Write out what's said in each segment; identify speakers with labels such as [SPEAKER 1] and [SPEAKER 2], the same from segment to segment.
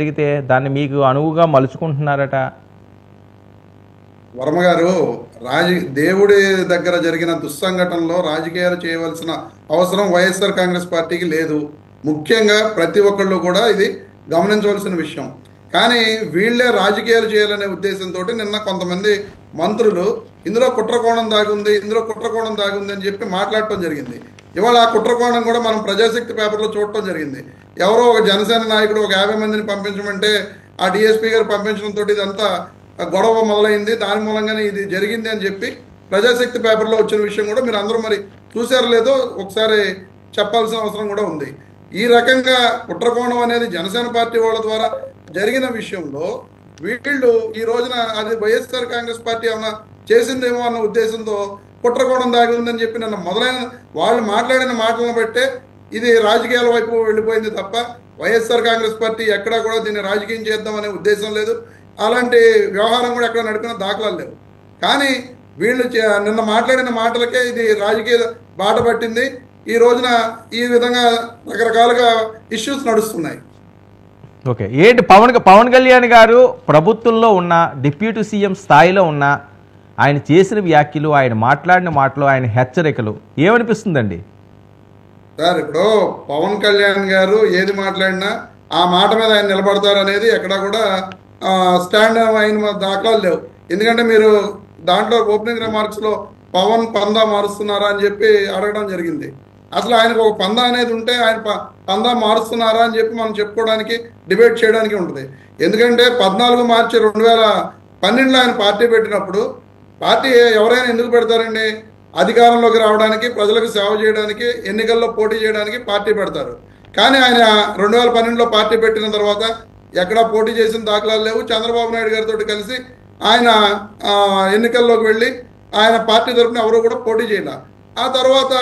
[SPEAKER 1] జరిగితే దాన్ని మీకు అనువుగా మలుచుకుంటున్నారట.
[SPEAKER 2] వర్మ గారు, దేవుడి దగ్గర జరిగిన దుస్సంఘటనలో రాజకీయాలు చేయవలసిన అవసరం వైఎస్ఆర్ కాంగ్రెస్ పార్టీకి లేదు. ముఖ్యంగా ప్రతి ఒక్కళ్ళు కూడా ఇది గమనించవలసిన విషయం. కానీ వీళ్ళే రాజకీయాలు చేయాలనే ఉద్దేశంతో నిన్న కొంతమంది మంత్రులు ఇందులో కుట్రకోణం దాగుంది, ఇందులో కుట్రకోణం దాగుంది అని చెప్పి మాట్లాడటం జరిగింది. ఇవాళ ఆ కుట్రకోణం కూడా మనం ప్రజాశక్తి పేపర్లో చూడటం జరిగింది. ఎవరో ఒక జనసేన నాయకుడు ఒక 50 మందిని పంపించమంటే ఆ డిఎస్పీ గారు పంపించడంతో ఇదంతా గొడవ మొదలైంది, దాని మూలంగానే ఇది జరిగింది అని చెప్పి ప్రజాశక్తి పేపర్లో వచ్చిన విషయం కూడా మీరు అందరూ మరి చూసారో లేదో ఒకసారి చెప్పాల్సిన అవసరం కూడా ఉంది. ఈ రకంగా కుట్రకోణం అనేది జనసేన పార్టీ వాళ్ళ ద్వారా జరిగిన విషయంలో వీళ్ళు ఈ రోజున అది వైఎస్ఆర్ కాంగ్రెస్ పార్టీ ఏమన్నా చేసిందేమో అన్న ఉద్దేశంతో కుట్రకోణం దాగి ఉందని చెప్పి నన్ను మొదలైన వాళ్ళు మాట్లాడిన మాటలను బట్టే ఇది రాజకీయాల వైపు వెళ్ళిపోయింది తప్ప వైఎస్ఆర్ కాంగ్రెస్ పార్టీ ఎక్కడా కూడా దీన్ని రాజకీయం చేద్దామనే ఉద్దేశం లేదు. అలాంటి వ్యవహారం కూడా ఎక్కడ నడిపిన దాఖలాలు లేవు. కానీ వీళ్ళు నిన్న మాట్లాడిన మాటలకే ఇది రాజకీయ బాట పట్టింది. ఈ రోజున ఈ విధంగా రకరకాలుగా ఇష్యూస్ నడుస్తున్నాయి.
[SPEAKER 1] ఓకే, ఏంటి పవన్ కళ్యాణ్ గారు ప్రభుత్వంలో ఉన్న డిప్యూటీ సీఎం స్థాయిలో ఉన్న ఆయన చేసిన వ్యాఖ్యలు, ఆయన మాట్లాడిన మాటలు, ఆయన హెచ్చరికలు ఏమనిపిస్తుందండి
[SPEAKER 2] సార్? ఇప్పుడు పవన్ కళ్యాణ్ గారు ఏది మాట్లాడినా ఆ మాట మీద ఆయన నిలబడతారు అనేది ఎక్కడా కూడా స్టాండ్ అయిన దాఖలాలు లేవు. ఎందుకంటే మీరు దాంట్లో ఓపెనింగ్ రిమార్క్స్లో పవన్ పందా మారుస్తున్నారా అని చెప్పి అడగడం జరిగింది. అసలు ఆయనకు ఒక పందా అనేది ఉంటే ఆయన పందా మారుస్తున్నారా అని చెప్పి మనం చెప్పుకోవడానికి, డిబేట్ చేయడానికి ఉంటుంది. ఎందుకంటే 14 మార్చి 2012లో ఆయన పార్టీ పెట్టినప్పుడు, పార్టీ ఎవరైనా ఎందుకు పెడతారండి? అధికారంలోకి రావడానికి, ప్రజలకు సేవ చేయడానికి, ఎన్నికల్లో పోటీ చేయడానికి పార్టీ పెడతారు. కానీ ఆయన 2012లో పార్టీ పెట్టిన తర్వాత ఎక్కడా పోటీ చేసిన దాఖలాలు లేవు. చంద్రబాబు నాయుడు గారితో కలిసి ఆయన ఎన్నికల్లోకి వెళ్ళి ఆయన పార్టీ తరఫున ఎవరు కూడా పోటీ చేయాల. ఆ తర్వాత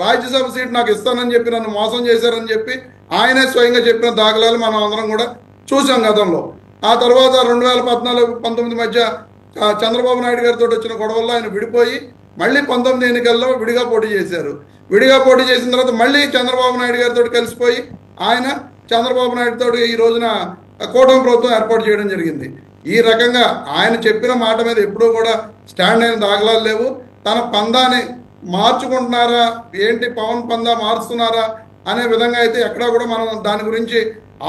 [SPEAKER 2] రాజ్యసభ సీట్ నాకు ఇస్తానని చెప్పి నన్ను మోసం చేశారని చెప్పి ఆయనే స్వయంగా చెప్పిన దాఖలాలు మనం అందరం కూడా చూసాం గతంలో. ఆ తర్వాత 2014-19 మధ్య చంద్రబాబు నాయుడు గారితో వచ్చిన గొడవల్లో ఆయన విడిపోయి మళ్ళీ 19 ఎన్నికల్లో విడిగా పోటీ చేశారు. విడిగా పోటీ చేసిన తర్వాత మళ్ళీ చంద్రబాబు నాయుడు గారితో కలిసిపోయి ఆయన చంద్రబాబు నాయుడుతో ఈ రోజున కూటమి ప్రభుత్వం ఏర్పాటు చేయడం జరిగింది. ఈ రకంగా ఆయన చెప్పిన మాట మీద ఎప్పుడూ కూడా స్టాండ్ అయిన దాఖలాలు లేవు. తన పందాని మార్చుకుంటున్నారా ఏంటి, పవన్ పందా మారుస్తున్నారా అనే విధంగా అయితే ఎక్కడా కూడా మనం దాని గురించి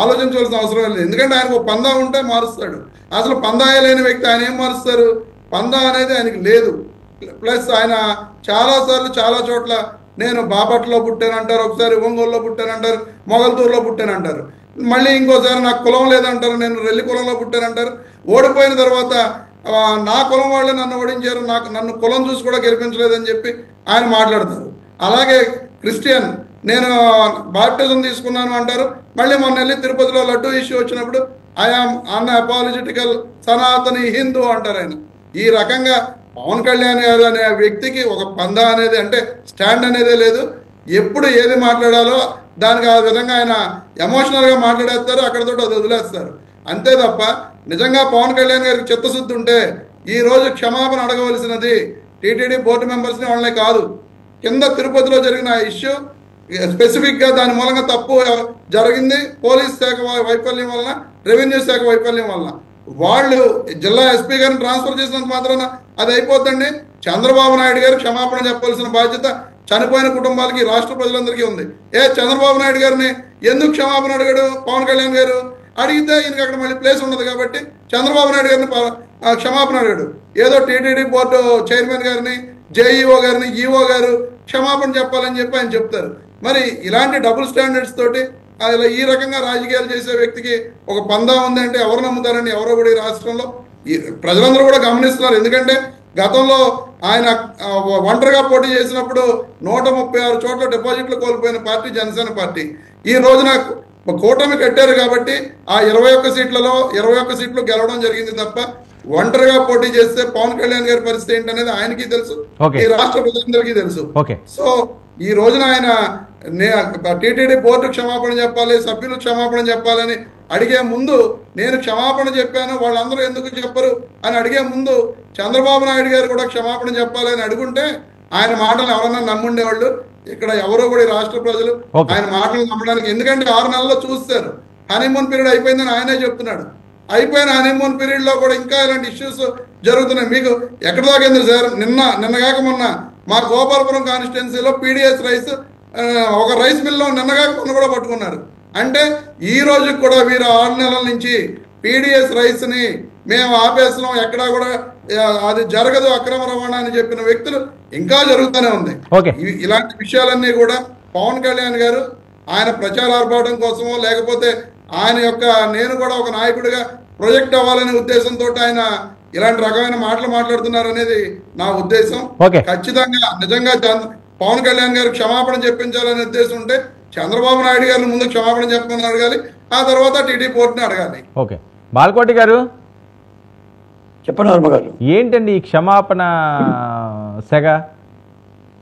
[SPEAKER 2] ఆలోచించవలసిన అవసరం లేదు. ఎందుకంటే ఆయనకు పందా ఉంటే మారుస్తాడు. అసలు పందాయే లేని వ్యక్తి ఆయన ఏం మారుస్తారు? పందా అనేది ఆయనకి లేదు. ప్లస్ ఆయన చాలాసార్లు చాలా చోట్ల నేను బాపట్లలో పుట్టానంటారు, ఒకసారి ఒంగోలులో పుట్టానంటారు, మొగల్తూరులో పుట్టానంటారు, మళ్ళీ ఇంకోసారి నాకు కులం లేదంటారు, నేను రెల్లి కులంలో పుట్టానంటారు. ఓడిపోయిన తర్వాత నా కులం వాళ్ళే నన్ను ఓడించారు, నన్ను కులం చూసి కూడా గెలిపించలేదని చెప్పి ఆయన మాట్లాడతారు. అలాగే క్రిస్టియన్, నేను బాప్టిజం తీసుకున్నాను అంటారు. మళ్ళీ మొన్న వెళ్ళి తిరుపతిలో లడ్డూ ఇష్యూ వచ్చినప్పుడు ఐఆమ్ అన్అపాలజెటికల్ సనాతని హిందూ అంటారు ఆయన. ఈ రకంగా పవన్ కళ్యాణ్ గారు అనే వ్యక్తికి ఒక పందా అనేది అంటే స్టాండ్ అనేదే లేదు. ఎప్పుడు ఏది మాట్లాడాలో దానికి ఆ విధంగా ఆయన ఎమోషనల్గా మాట్లాడేస్తారు, అక్కడితో అది వదిలేస్తారు. అంతే తప్ప నిజంగా పవన్ కళ్యాణ్ గారికి చిత్తశుద్ధి ఉంటే ఈరోజు క్షమాపణ అడగవలసినది టీటీడీ బోర్డు మెంబర్స్ని వాళ్ళనే కాదు. కింద తిరుపతిలో జరిగిన ఇష్యూ స్పెసిఫిక్గా దాని మూలంగా తప్పు జరిగింది పోలీస్ శాఖ వైఫల్యం వలన, రెవెన్యూ శాఖ వైఫల్యం వలన. వాళ్ళు జిల్లా ఎస్పీ గారిని ట్రాన్స్ఫర్ చేసినంత మాత్రాన అది అయిపోద్దండి. చంద్రబాబు నాయుడు గారు క్షమాపణ చెప్పాల్సిన బాధ్యత చనిపోయిన కుటుంబాలకి, రాష్ట్ర ప్రజలందరికీ ఉంది. చంద్రబాబు నాయుడు గారిని ఎందుకు క్షమాపణ అడిగాడు పవన్ కళ్యాణ్ గారు? అడిగితే ఈయనకి అక్కడ మళ్ళీ ప్లేస్ ఉండదు కాబట్టి చంద్రబాబు నాయుడు గారిని క్షమాపణ అడిగాడు. ఏదో టీటీడీ బోర్డు చైర్మన్ గారిని, జేఈఓ గారిని, ఈఓ గారు క్షమాపణ చెప్పాలని చెప్పి ఆయన చెప్తారు. మరి ఇలాంటి డబుల్ స్టాండర్డ్స్ తోటి అలా ఈ రకంగా రాజకీయాలు చేసే వ్యక్తికి ఒక పందా ఉందంటే ఎవరు నమ్ముతారండి? ఎవరో కూడా ఈ రాష్ట్రంలో ప్రజలందరూ కూడా గమనిస్తున్నారు. ఎందుకంటే గతంలో ఆయన ఒంటరిగా పోటీ చేసినప్పుడు 136 చోట్ల డిపాజిట్లు కోల్పోయిన పార్టీ జనసేన పార్టీ. ఈ రోజున కూటమి కట్టారు కాబట్టి ఆ 21 సీట్లలో 21 సీట్లు గెలవడం జరిగింది తప్ప ఒంటరిగా పోటీ చేస్తే పవన్ కళ్యాణ్ గారి పరిస్థితి ఏంటనేది ఆయనకి తెలుసు, ఈ రాష్ట్ర ప్రజలందరికీ తెలుసు. సో ఈ రోజున ఆయన టీటీడీ బోర్డు క్షమాపణ చెప్పాలి, సభ్యులు క్షమాపణ చెప్పాలని అడిగే ముందు నేను క్షమాపణ చెప్పాను వాళ్ళందరూ ఎందుకు చెప్పరు అని అడిగే ముందు చంద్రబాబు నాయుడు గారు కూడా క్షమాపణ చెప్పాలని అడుగుంటే ఆయన మాటలు ఎవరన్నా నమ్ముండేవాళ్ళు. ఇక్కడ ఎవరో కూడా రాష్ట్ర ప్రజలు ఆయన మాటలు నమ్మడానికి, ఎందుకంటే 6 నెలల్లో చూస్తారు హనీమూన్ పీరియడ్ అయిపోయిందని ఆయనే చెప్తున్నాడు. అయిపోయిన హనీమూన్ పీరియడ్లో కూడా ఇంకా ఇలాంటి ఇష్యూస్ జరుగుతున్నాయి. మీకు ఎక్కడ దాకింది సార్? నిన్నగాక మొన్న మా గోపాలపురం కాన్స్టిట్యున్సీలో పీడిఎస్ రైస్ ఒక రైస్ మిల్లో నిన్నగాక మొన్న కూడా పట్టుకున్నారు. అంటే ఈ రోజుకి కూడా వీరు 6 నెలల నుంచి పీడిఎస్ రైస్ని మేము ఆపేస్తున్నాం, ఎక్కడా కూడా అది జరగదు అక్రమ రవాణా అని చెప్పిన వ్యక్తులు ఇంకా జరుగుతూనే ఉంది. ఇలాంటి విషయాలన్నీ కూడా పవన్ కళ్యాణ్ గారు ఆయన ప్రచార ఆర్భాటం కోసమో లేకపోతే ఆయన యొక్క నేను కూడా ఒక నాయకుడిగా ప్రొజెక్ట్ అవ్వాలనే ఉద్దేశంతో ఆయన ఇలాంటి రకమైన మాటలు మాట్లాడుతున్నారు అనేది నా ఉద్దేశం. ఖచ్చితంగా నిజంగా పవన్ కళ్యాణ్ గారు క్షమాపణ చెప్పించాలనే ఉద్దేశం ఉంటే చంద్రబాబు నాయుడు గారిని ముందు క్షమాపణ చెప్పమని అడగాలి, ఆ తర్వాత టీడీపీ పోర్టుని అడగాలి.
[SPEAKER 1] ఓకే, బాలకోటి గారు
[SPEAKER 3] చెప్పండి. వర్మ గారు,
[SPEAKER 1] ఏంటండి ఈ క్షమాపణ సెగ?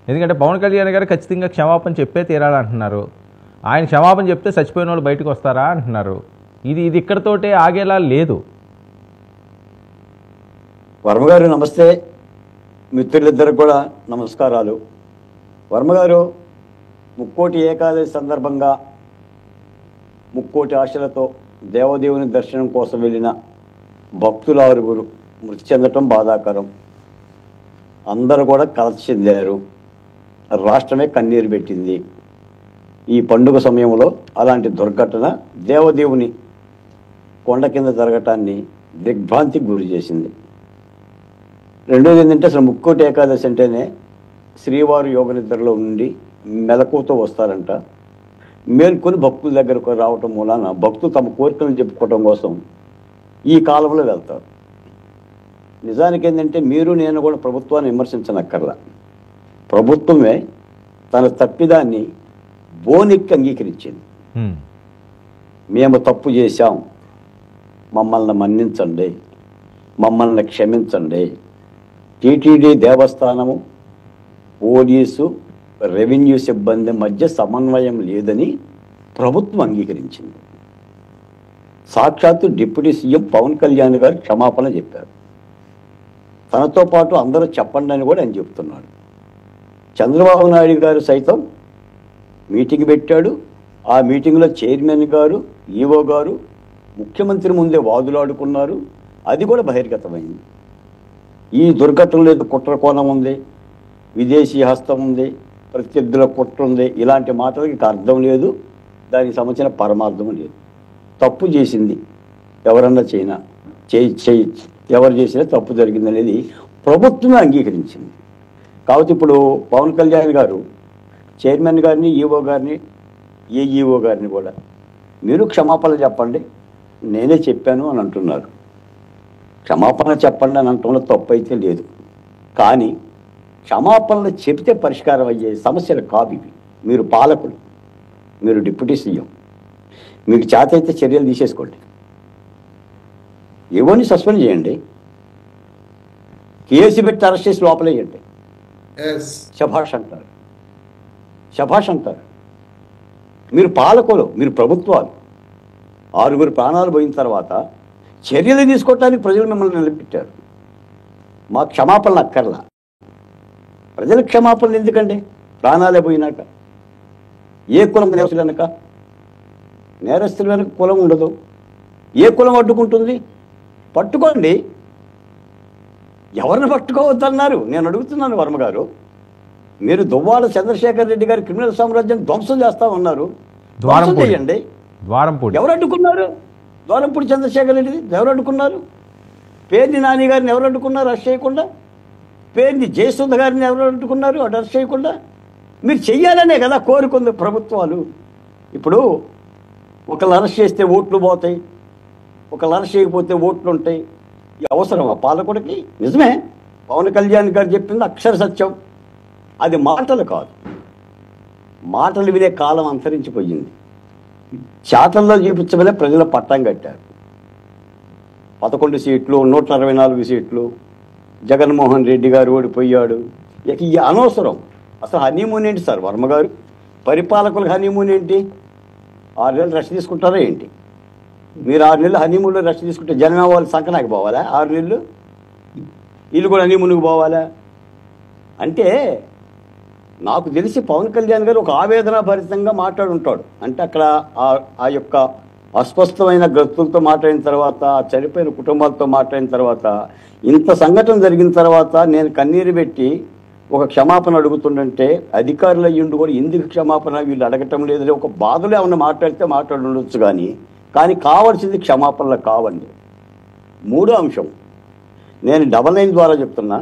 [SPEAKER 1] ఎందుకంటే పవన్ కళ్యాణ్ గారు ఖచ్చితంగా క్షమాపణ చెప్పే తీరాలంటున్నారు. ఆయన క్షమాపణ చెప్తే చచ్చిపోయిన వాళ్ళు బయటకు వస్తారా అంటున్నారు. ఇది ఇక్కడతోటే ఆగేలా లేదు.
[SPEAKER 3] వర్మ గారు నమస్తే. మిత్రులిద్దరికి కూడా నమస్కారాలు. వర్మ గారు, ముక్కోటి ఏకాదశి సందర్భంగా ముక్కోటి ఆశలతో దేవదేవుని దర్శనం కోసం వెళ్ళిన భక్తులు 6 మృతి చెందటం బాధాకరం. అందరూ కూడా కలత చెందారు. రాష్ట్రమే కన్నీరు పెట్టింది. ఈ పండుగ సమయంలో అలాంటి దుర్ఘటన దేవదేవుని కొండ కింద జరగటాన్ని దిగ్భ్రాంతికి గురి చేసింది. రెండోది ఏంటంటే, అసలు ముక్కోటి ఏకాదశి అంటేనే శ్రీవారు యోగ నిద్రలో ఉండి మెలకువతో వస్తారంట. మేల్కొని భక్తుల దగ్గరకు రావటం మూలాన భక్తులు తమ కోరికలను చెప్పుకోవటం కోసం ఈ కాలంలో వెళ్తారు. నిజానికి ఏంటంటే, మీరు నేను కూడా ప్రభుత్వాన్ని విమర్శించనక్కర్లా. ప్రభుత్వమే తన తప్పిదాన్ని బోనెక్కి అంగీకరించింది. మేము తప్పు చేశాం, మమ్మల్ని మన్నించండి, మమ్మల్ని క్షమించండి. టీటీడీ దేవస్థానము, పోలీసు, రెవెన్యూ సిబ్బంది మధ్య సమన్వయం లేదని ప్రభుత్వం అంగీకరించింది. సాక్షాత్తు డిప్యూటీ సీఎం పవన్ కళ్యాణ్ గారు క్షమాపణ చెప్పారు. తనతో పాటు అందరూ చెప్పండి అని కూడా ఆయన చెప్తున్నాడు. చంద్రబాబు నాయుడు గారు సైతం మీటింగ్ పెట్టాడు. ఆ మీటింగ్లో చైర్మన్ గారు, ఈఓ గారు ముఖ్యమంత్రి ముందే వాదులాడుకున్నారు. అది కూడా బహిర్గతమైంది. ఈ దుర్ఘటనలో కుట్ర కోణం ఉంది, విదేశీ హస్తం ఉంది, ప్రత్యర్థుల కుట్ర ఉంది, ఇలాంటి మాటలకి అర్థం లేదు. దానికి సంబంధించిన పరమార్థం లేదు. తప్పు చేసింది ఎవరన్నా ఎవరు చేసినా తప్పు జరిగిందనేది ప్రభుత్వమే అంగీకరించింది. కాబట్టి ఇప్పుడు పవన్ కళ్యాణ్ గారు చైర్మన్ గారిని, ఈఓ గారిని, ఏఈఓ గారిని కూడా మీరు క్షమాపణ చెప్పండి, నేనే చెప్పాను అని అంటున్నారు. క్షమాపణ చెప్పండి అని అంటంలో తప్పు అయితే లేదు. కానీ క్షమాపణలు చెబితే పరిష్కారం అయ్యే సమస్యలు కాదు ఇవి. మీరు పాలకులు, మీరు డిప్యూటీ సీఎం, మీకు చేత అయితే చర్యలు తీసేసుకోండి. ఏవోని సస్పెండ్ చేయండి, కేసు పెట్టి అరెస్ట్ చేసి లోపలేయండి. శభాష్ అంటారు, శభాష్ అంటారు. మీరు పాలకులు, మీరు ప్రభుత్వాలు. 6 ప్రాణాలు పోయిన తర్వాత చర్యలు తీసుకోవటానికి ప్రజలు మిమ్మల్ని నిలబెట్టారు. మా క్షమాపణలు అక్కర్లా. ప్రజల క్షమాపణలు ఎందుకండి? ప్రాణాలే పోయినాక. ఏ కులం నేరస్తులు వెనక? నేరస్తుల వెనక కులం ఉండదు. ఏ కులం అడ్డుకుంటుంది? పట్టుకోండి. ఎవరిని పట్టుకోవద్దన్నారు? నేను అడుగుతున్నాను వర్మ గారు. మీరు దువ్వాడ చంద్రశేఖర్ రెడ్డి గారి క్రిమినల్ సామ్రాజ్యం ధ్వంసం చేస్తామన్నారు. ధ్వంసం చేయండి. ఎవరు అడ్డుకున్నారు? ద్వారంపూడి చంద్రశేఖర్ రెడ్డిది ఎవరు అడ్డుకున్నారు? పేర్ని నాని గారిని ఎవరు అడ్డుకున్నారు అరెస్ట్ చేయకుండా? పేర్ని జయసుధ గారిని ఎవరు అడ్డుకున్నారు అరెస్ట్ చేయకుండా? మీరు చెయ్యాలనే కదా కోరుకుంది ప్రభుత్వాలు. ఇప్పుడు ఒకళ్ళు అరెస్ట్ చేస్తే ఓట్లు పోతాయి, ఒకళ్ళు అరెస్ట్ చేయకపోతే ఓట్లు ఉంటాయి. అవసరం ఆ పాలకుడికి? నిజమే, పవన్ కళ్యాణ్ గారు చెప్పింది అక్షర సత్యం. అది మాటలు కాదు. మాటలు వినే కాలం అంతరించిపోయింది. చేతల్లో చూపించమనే ప్రజల పట్టం కట్టారు. 11 సీట్లు, 164 సీట్లు. జగన్మోహన్ రెడ్డి గారు ఓడిపోయాడు. ఇక ఈ అనవసరం. అసలు హనీమూన్ ఏంటి సార్ వర్మ గారు? పరిపాలకులకు హనీమూన్ ఏంటి? 6 నెలలు రెస్ట్ తీసుకుంటారా ఏంటి? మీరు 6 నెలలు హనీమూన్లో రెస్ట్ తీసుకుంటే జనం వాళ్ళు సంకనాకి పోవాలా? 6 నెలలు వీళ్ళు కూడా హనీమూన్కి పోవాలా? అంటే నాకు తెలిసి పవన్ కళ్యాణ్ గారు ఒక ఆవేదన భరితంగా మాట్లాడుంటాడు. అంటే అక్కడ ఆ యొక్క అస్పష్టమైన గ్రస్తులతో మాట్లాడిన తర్వాత, చనిపోయిన కుటుంబాలతో మాట్లాడిన తర్వాత, ఇంత సంఘటన జరిగిన తర్వాత నేను కన్నీరు పెట్టి ఒక క్షమాపణ అడుగుతుండంటే అధికారులు అయ్యుండి కూడా ఎందుకు క్షమాపణ వీళ్ళు అడగటం లేదని ఒక బాధలో ఏమన్నా మాట్లాడితే మాట్లాడుండొచ్చు. కానీ కావాల్సింది క్షమాపణలు కావండి. మూడో అంశం నేను 99 ద్వారా చెప్తున్నా,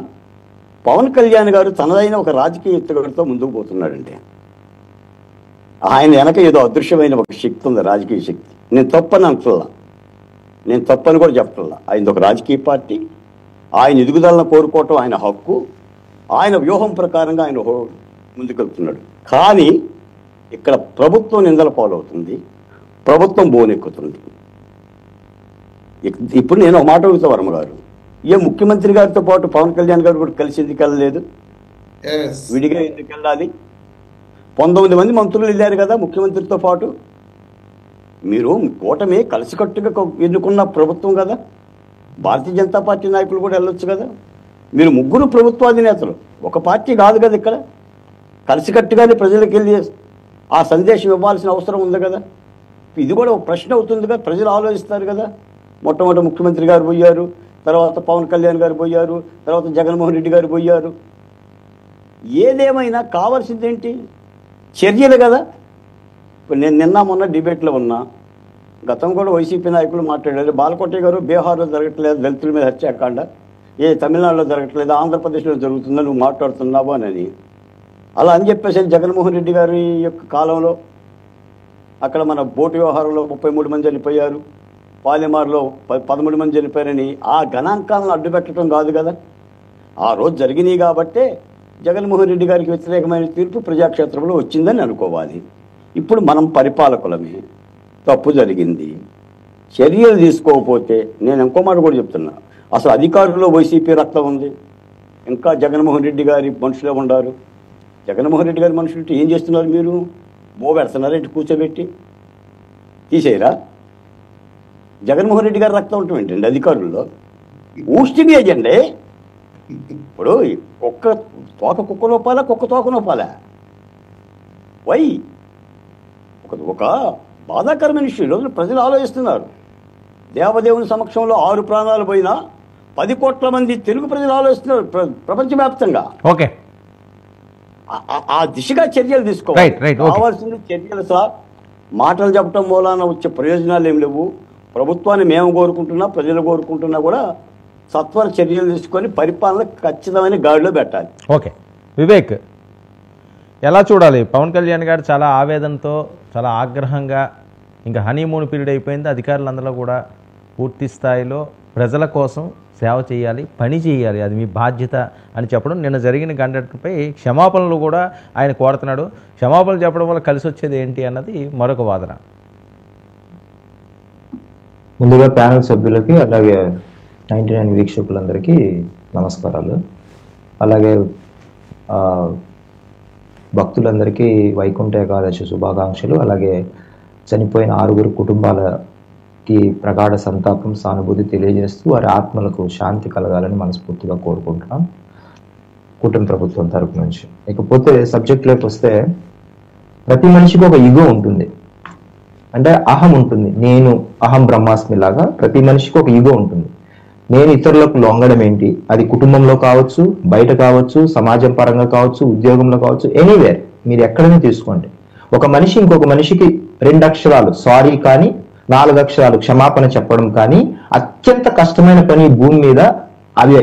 [SPEAKER 3] పవన్ కళ్యాణ్ గారు తనదైన ఒక రాజకీయ ఎత్తుగడతో ముందుకు పోతున్నాడండి. ఆయన వెనక ఏదో అదృశ్యమైన ఒక శక్తి ఉంది, రాజకీయ శక్తి. నేను తప్పని అంటున్నా, నేను తప్పని కూడా చెప్తున్నా. ఆయన ఒక రాజకీయ పార్టీ, ఆయన ఎదుగుదలను కోరుకోవటం ఆయన హక్కు, ఆయన వ్యూహం ప్రకారంగా ఆయన ముందుకెళ్తున్నాడు. కానీ ఇక్కడ ప్రభుత్వం నిందల పాలవుతుంది, ప్రభుత్వం బోనెక్కుతుంది. ఇప్పుడు నేను ఒక మాట అడుగుతా వర్మ గారు, ఏ ముఖ్యమంత్రి గారితో పాటు పవన్ కళ్యాణ్ గారు కూడా కలిసి ఎందుకు వెళ్ళలేదు? విడిగా ఎందుకు వెళ్ళాలి? 19 మంది మంత్రులు వెళ్ళారు కదా ముఖ్యమంత్రితో పాటు. మీరు కూటమి కలిసికట్టుగా ఎన్నుకున్న ప్రభుత్వం కదా, భారతీయ జనతా పార్టీ నాయకులు కూడా వెళ్ళొచ్చు కదా. మీరు ముగ్గురు ప్రభుత్వాధినేతలు, ఒక పార్టీ కాదు కదా. ఇక్కడ కలిసికట్టుగానే ప్రజలకు వెళ్ళి ఆ సందేశం ఇవ్వాల్సిన అవసరం ఉంది కదా. ఇది కూడా ఒక ప్రశ్న అవుతుంది కదా, ప్రజలు ఆలోచిస్తారు కదా. మొట్టమొదటి ముఖ్యమంత్రి గారు పోయారు, తర్వాత పవన్ కళ్యాణ్ గారు పోయారు, తర్వాత జగన్మోహన్ రెడ్డి గారు పోయారు. ఏదేమైనా కావాల్సింది ఏంటి? చర్యలు కదా. ఇప్పుడు నేను నిన్న మొన్న డిబేట్లో ఉన్నా, గతం కూడా వైసీపీ నాయకులు మాట్లాడారు. బాలకోట గారు బీహార్లో జరగట్లేదు దళితుల మీద హత్యాకాండ, తమిళనాడులో జరగట్లేదు, ఆంధ్రప్రదేశ్లో జరుగుతుందని నువ్వు మాట్లాడుతున్నావు అని. అలా అని చెప్పేసి జగన్మోహన్ రెడ్డి గారి యొక్క కాలంలో అక్కడ మన బోటు వ్యవహారంలో 33 మంది చనిపోయారు, పాలెమార్లో 13 మంది చనిపోయారని ఆ గణాంకాలను అడ్డుపెట్టడం కాదు కదా. ఆ రోజు జరిగినాయి కాబట్టే జగన్మోహన్ రెడ్డి గారికి వ్యతిరేకమైన తీర్పు ప్రజాక్షేత్రంలో వచ్చిందని అనుకోవాలి. ఇప్పుడు మనం పరిపాలకులమే, తప్పు జరిగింది, చర్యలు తీసుకోకపోతే నేను ఇంకో మాట కూడా చెప్తున్నా, అసలు అధికారుల్లో వైసీపీ రక్తం ఉంది, ఇంకా జగన్మోహన్ రెడ్డి గారి మనుషులే ఉన్నారు. జగన్మోహన్ రెడ్డి గారి మనుషులు ఏం చేస్తున్నారు? మీరు పెడుతున్నారేంటి? కూర్చోబెట్టి తీసేయరా? జగన్మోహన్ రెడ్డి గారి రక్తం ఉండటం ఏంటండి అధికారుల్లో? ఊస్టింగ్ ఏజెండే. ఇప్పుడు ఒక్క తోక కుక్క నొప్పాలా, కుక్క తోక నొప్పాలా? వై ఒక బాధాకరమైన విషయం ఈరోజు ప్రజలు ఆలోచిస్తున్నారు. దేవదేవుని సమక్షంలో 6 ప్రాణాలు పోయినా 10 కోట్ల మంది తెలుగు ప్రజలు ఆలోచిస్తున్నారు ప్రపంచవ్యాప్తంగా.
[SPEAKER 1] ఓకే,
[SPEAKER 3] ఆ దిశగా చర్యలు తీసుకోవాలి. కావాల్సింది చర్యలు సార్. మాటలు చెప్పడం మూలాన వచ్చే ప్రయోజనాలు ఏం లేవు. ప్రభుత్వాన్ని మేము కోరుకుంటున్నా, ప్రజలు కోరుకుంటున్నా కూడా సత్వర చర్యలు తీసుకొని పరిపాలన ఖచ్చితమైన గాడిలో పెట్టాలి.
[SPEAKER 1] ఓకే వివేక్, ఎలా చూడాలి? పవన్ కళ్యాణ్ గారు చాలా ఆవేదనతో, చాలా ఆగ్రహంగా, ఇంకా హనీమూన్ పీరియడ్ అయిపోయింది, అధికారులందరూ కూడా పూర్తి స్థాయిలో ప్రజల కోసం సేవ చేయాలి, పని చేయాలి, అది మీ బాధ్యత అని చెప్పడం, నిన్న జరిగిన ఘటనపై క్షమాపణలు కూడా ఆయన కోరుతున్నాడు. క్షమాపణలు చెప్పడం వల్ల కలిసి వచ్చేది ఏంటి అన్నది మరొక వాదన.
[SPEAKER 4] ముందుగా ప్యానల్ సభ్యులకి, అలాగే 99 వీక్షకులందరికీ నమస్కారాలు. అలాగే భక్తులందరికీ వైకుంఠ ఏకాదశి శుభాకాంక్షలు. అలాగే చనిపోయిన 6 కుటుంబాలకి ప్రగాఢ సంతాపం, సానుభూతి తెలియజేస్తూ వారి ఆత్మలకు శాంతి కలగాలని మనస్ఫూర్తిగా కోరుకుంటున్నాం కూటమి ప్రభుత్వం తరపు నుంచి. ఇకపోతే సబ్జెక్ట్లోకి వస్తే, ప్రతి మనిషికి ఒక ఈగో ఉంటుంది, అంటే అహం ఉంటుంది. నేను అహం బ్రహ్మాస్మి లాగా ప్రతి మనిషికి ఒక ఈగో ఉంటుంది. నేను ఇతరులకు లొంగడం ఏంటి, అది కుటుంబంలో కావచ్చు, బయట కావచ్చు, సమాజం పరంగా కావచ్చు, ఉద్యోగంలో కావచ్చు, ఎనీవేర్ మీరు ఎక్కడైనా తీసుకోండి. ఒక మనిషి ఇంకొక మనిషికి 2 అక్షరాలు సారీ కానీ, 4 అక్షరాలు క్షమాపణ చెప్పడం కానీ అత్యంత కష్టమైన పని భూమి మీద. అవే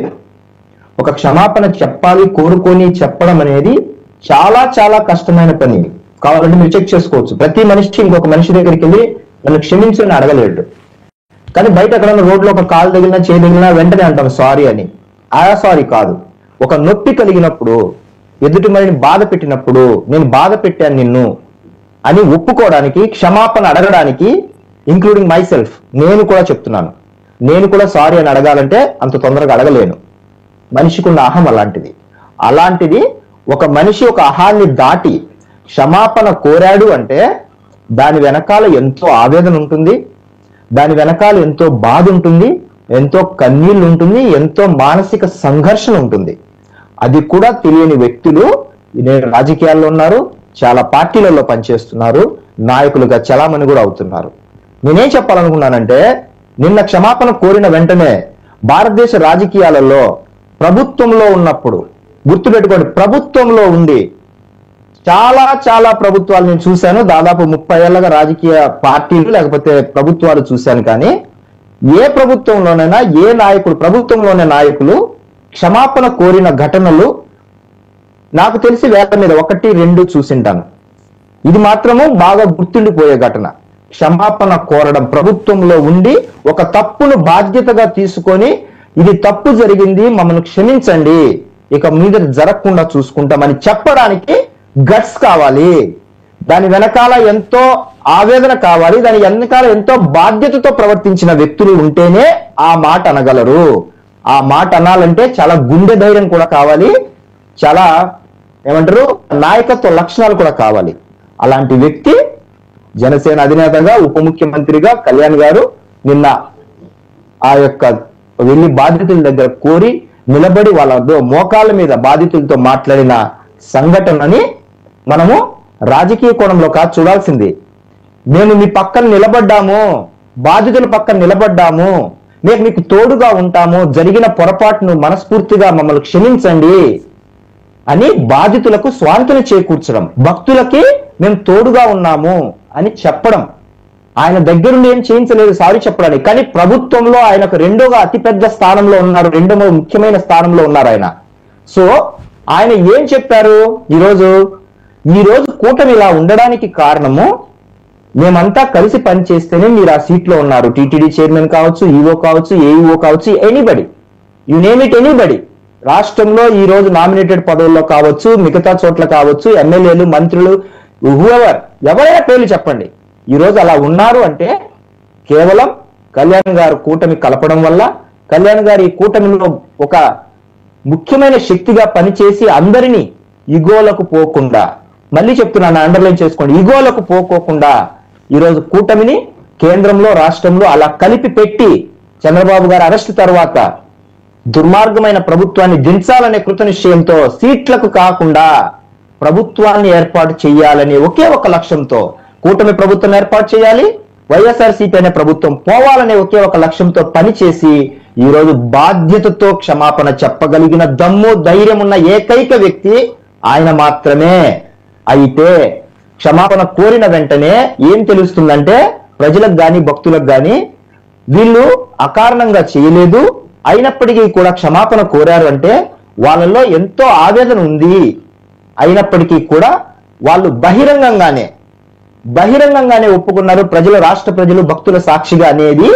[SPEAKER 4] ఒక క్షమాపణ చెప్పాలి కోరుకొని చెప్పడం అనేది చాలా చాలా కష్టమైన పని. కావాలంటే మీరు చెక్ చేసుకోవచ్చు. ప్రతి మనిషి ఇంకొక మనిషి దగ్గరికి వెళ్ళి నన్ను క్షమించని అడగలేడు. కానీ బయట ఎక్కడన్నా రోడ్లో ఒక కాలు తగిలినా, చేయి తగిలినా వెంటనే అంటాం సారీ అని. ఆ సారీ కాదు, ఒక నొప్పి కలిగినప్పుడు, ఎదుటి మరిని బాధ పెట్టినప్పుడు, నేను బాధ పెట్టాను నిన్ను అని ఒప్పుకోవడానికి, క్షమాపణ అడగడానికి, ఇంక్లూడింగ్ మై సెల్ఫ్, నేను కూడా చెప్తున్నాను, నేను కూడా సారీ అని అడగాలంటే అంత తొందరగా అడగలేను. మనిషికి ఉన్న అహం అలాంటిది. అలాంటిది ఒక మనిషి ఒక అహాన్ని దాటి క్షమాపణ కోరాడు అంటే దాని వెనకాల ఎంతో ఆవేదన ఉంటుంది, దాని వెనకాల ఎంతో బాధ ఉంటుంది, ఎంతో కన్నీళ్ళు ఉంటుంది, ఎంతో మానసిక సంఘర్షణ ఉంటుంది. అది కూడా తెలియని వ్యక్తులు నేను రాజకీయాల్లో ఉన్నారు, చాలా పార్టీలలో పనిచేస్తున్నారు, నాయకులుగా చలామణి కూడా అవుతున్నారు. నేనేం చెప్పాలనుకున్నానంటే, నిన్న క్షమాపణ కోరిన వెంటనే భారతదేశ రాజకీయాలలో ప్రభుత్వంలో ఉన్నప్పుడు, గుర్తుపెట్టుకోండి, ప్రభుత్వంలో ఉండి చాలా ప్రభుత్వాలు నేను చూశాను. దాదాపు 30 ఏళ్ళగా రాజకీయ పార్టీలు లేకపోతే ప్రభుత్వాలు చూశాను. కానీ ఏ ప్రభుత్వంలోనైనా ఏ నాయకుడు, ప్రభుత్వంలోనే నాయకులు క్షమాపణ కోరిన ఘటనలు నాకు తెలిసి వేల మీద 1-2 చూసింటాను. ఇది మాత్రము బాగా గుర్తుండిపోయే ఘటన. క్షమాపణ కోరడం, ప్రభుత్వంలో ఉండి ఒక తప్పును బాధ్యతగా తీసుకొని ఇది తప్పు జరిగింది, మమ్మల్ని క్షమించండి, ఇక మీద జరగకుండా చూసుకుంటామని చెప్పడానికి గట్స్ కావాలి. దాని వెనకాల ఎంతో ఆవేదన కావాలి. దాని వెనకాల ఎంతో బాధ్యతతో ప్రవర్తించిన వ్యక్తులు ఉంటేనే ఆ మాట అనగలరు. ఆ మాట అనాలంటే చాలా గుండె ధైర్యం కూడా కావాలి, చాలా ఏమంటారు నాయకత్వ లక్షణాలు కూడా కావాలి. అలాంటి వ్యక్తి జనసేన అధినేతగా, ఉప ముఖ్యమంత్రిగా కళ్యాణ్ గారు నిన్న ఆ యొక్క వెళ్ళి బాధితుల దగ్గర కోరి నిలబడి వాళ్ళ మోకాళ్ళ మీద బాధితులతో మాట్లాడిన సంఘటనని మనము రాజకీయ కోణంలో కాదు చూడాల్సింది. మేము మీ పక్కన నిలబడ్డాము, బాధితుల పక్కన నిలబడ్డాము, మేము మీకు తోడుగా ఉంటాము, జరిగిన పొరపాటును మనస్ఫూర్తిగా మమ్మల్ని క్షమించండి అని బాధితులకు స్వాంతన చేకూర్చడం, భక్తులకి మేము తోడుగా ఉన్నాము అని చెప్పడం. ఆయన దగ్గరుండి ఏం చేయించలేదు సారీ చెప్పడానికి, కానీ ప్రభుత్వంలో ఆయనకు రెండోగా అతిపెద్ద స్థానంలో ఉన్నారు, రెండవ ముఖ్యమైన స్థానంలో ఉన్నారు ఆయన. సో ఆయన ఏం చెప్పారు? ఈ రోజు కూటమి ఇలా ఉండడానికి కారణము మేమంతా కలిసి పనిచేస్తేనే మీరు ఆ సీట్లో ఉన్నారు. టీటీడీ చైర్మన్ కావచ్చు, ఈఓ కావచ్చు, ఏఈఓ కావచ్చు, anybody, you name it, anybody. రాష్ట్రంలో ఈ రోజు నామినేటెడ్ పదవుల్లో కావచ్చు, మిగతా చోట్ల కావచ్చు, ఎమ్మెల్యేలు, మంత్రులు, ఎవరైనా పేర్లు చెప్పండి. ఈ రోజు అలా ఉన్నారు అంటే కేవలం కళ్యాణ్ గారు కూటమి కలపడం వల్ల, కళ్యాణ్ గారు ఈ కూటమిలో ఒక ముఖ్యమైన శక్తిగా పనిచేసి అందరినీ ఇగోలకు పోకుండా, మళ్ళీ చెప్తున్నాను అండర్లైన్ చేసుకోండి, ఇగోలకు పోకోకుండా ఈరోజు కూటమిని కేంద్రంలో రాష్ట్రంలో అలా కలిపి పెట్టి చంద్రబాబు గారి అరెస్టు తర్వాత దుర్మార్గమైన ప్రభుత్వాన్ని దించాలనే కృత నిశ్చయంతో సీట్లకు కాకుండా ప్రభుత్వాన్ని ఏర్పాటు చేయాలనే ఒకే ఒక లక్ష్యంతో కూటమి ప్రభుత్వం ఏర్పాటు చేయాలి, వైఎస్ఆర్సీపీ అనే ప్రభుత్వం పోవాలనే ఒకే ఒక లక్ష్యంతో పనిచేసి ఈ రోజు బాధ్యతతో క్షమాపణ చెప్పగలిగిన దమ్ము, ధైర్యం ఉన్న ఏకైక వ్యక్తి ఆయన మాత్రమే. అయితే క్షమాపణ కోరిన వెంటనే ఏం తెలుస్తుందంటే ప్రజలకు గాని భక్తులకు గాని వీళ్ళు అకారణంగా చేయలేదు, అయినప్పటికీ కూడా క్షమాపణ కోరారు అంటే వాళ్ళలో ఎంతో ఆవేదన ఉంది. అయినప్పటికీ కూడా వాళ్ళు బహిరంగంగానే ఒప్పుకున్నారు. ప్రజలు, రాష్ట్ర ప్రజలు, భక్తుల సాక్షిగా అనేది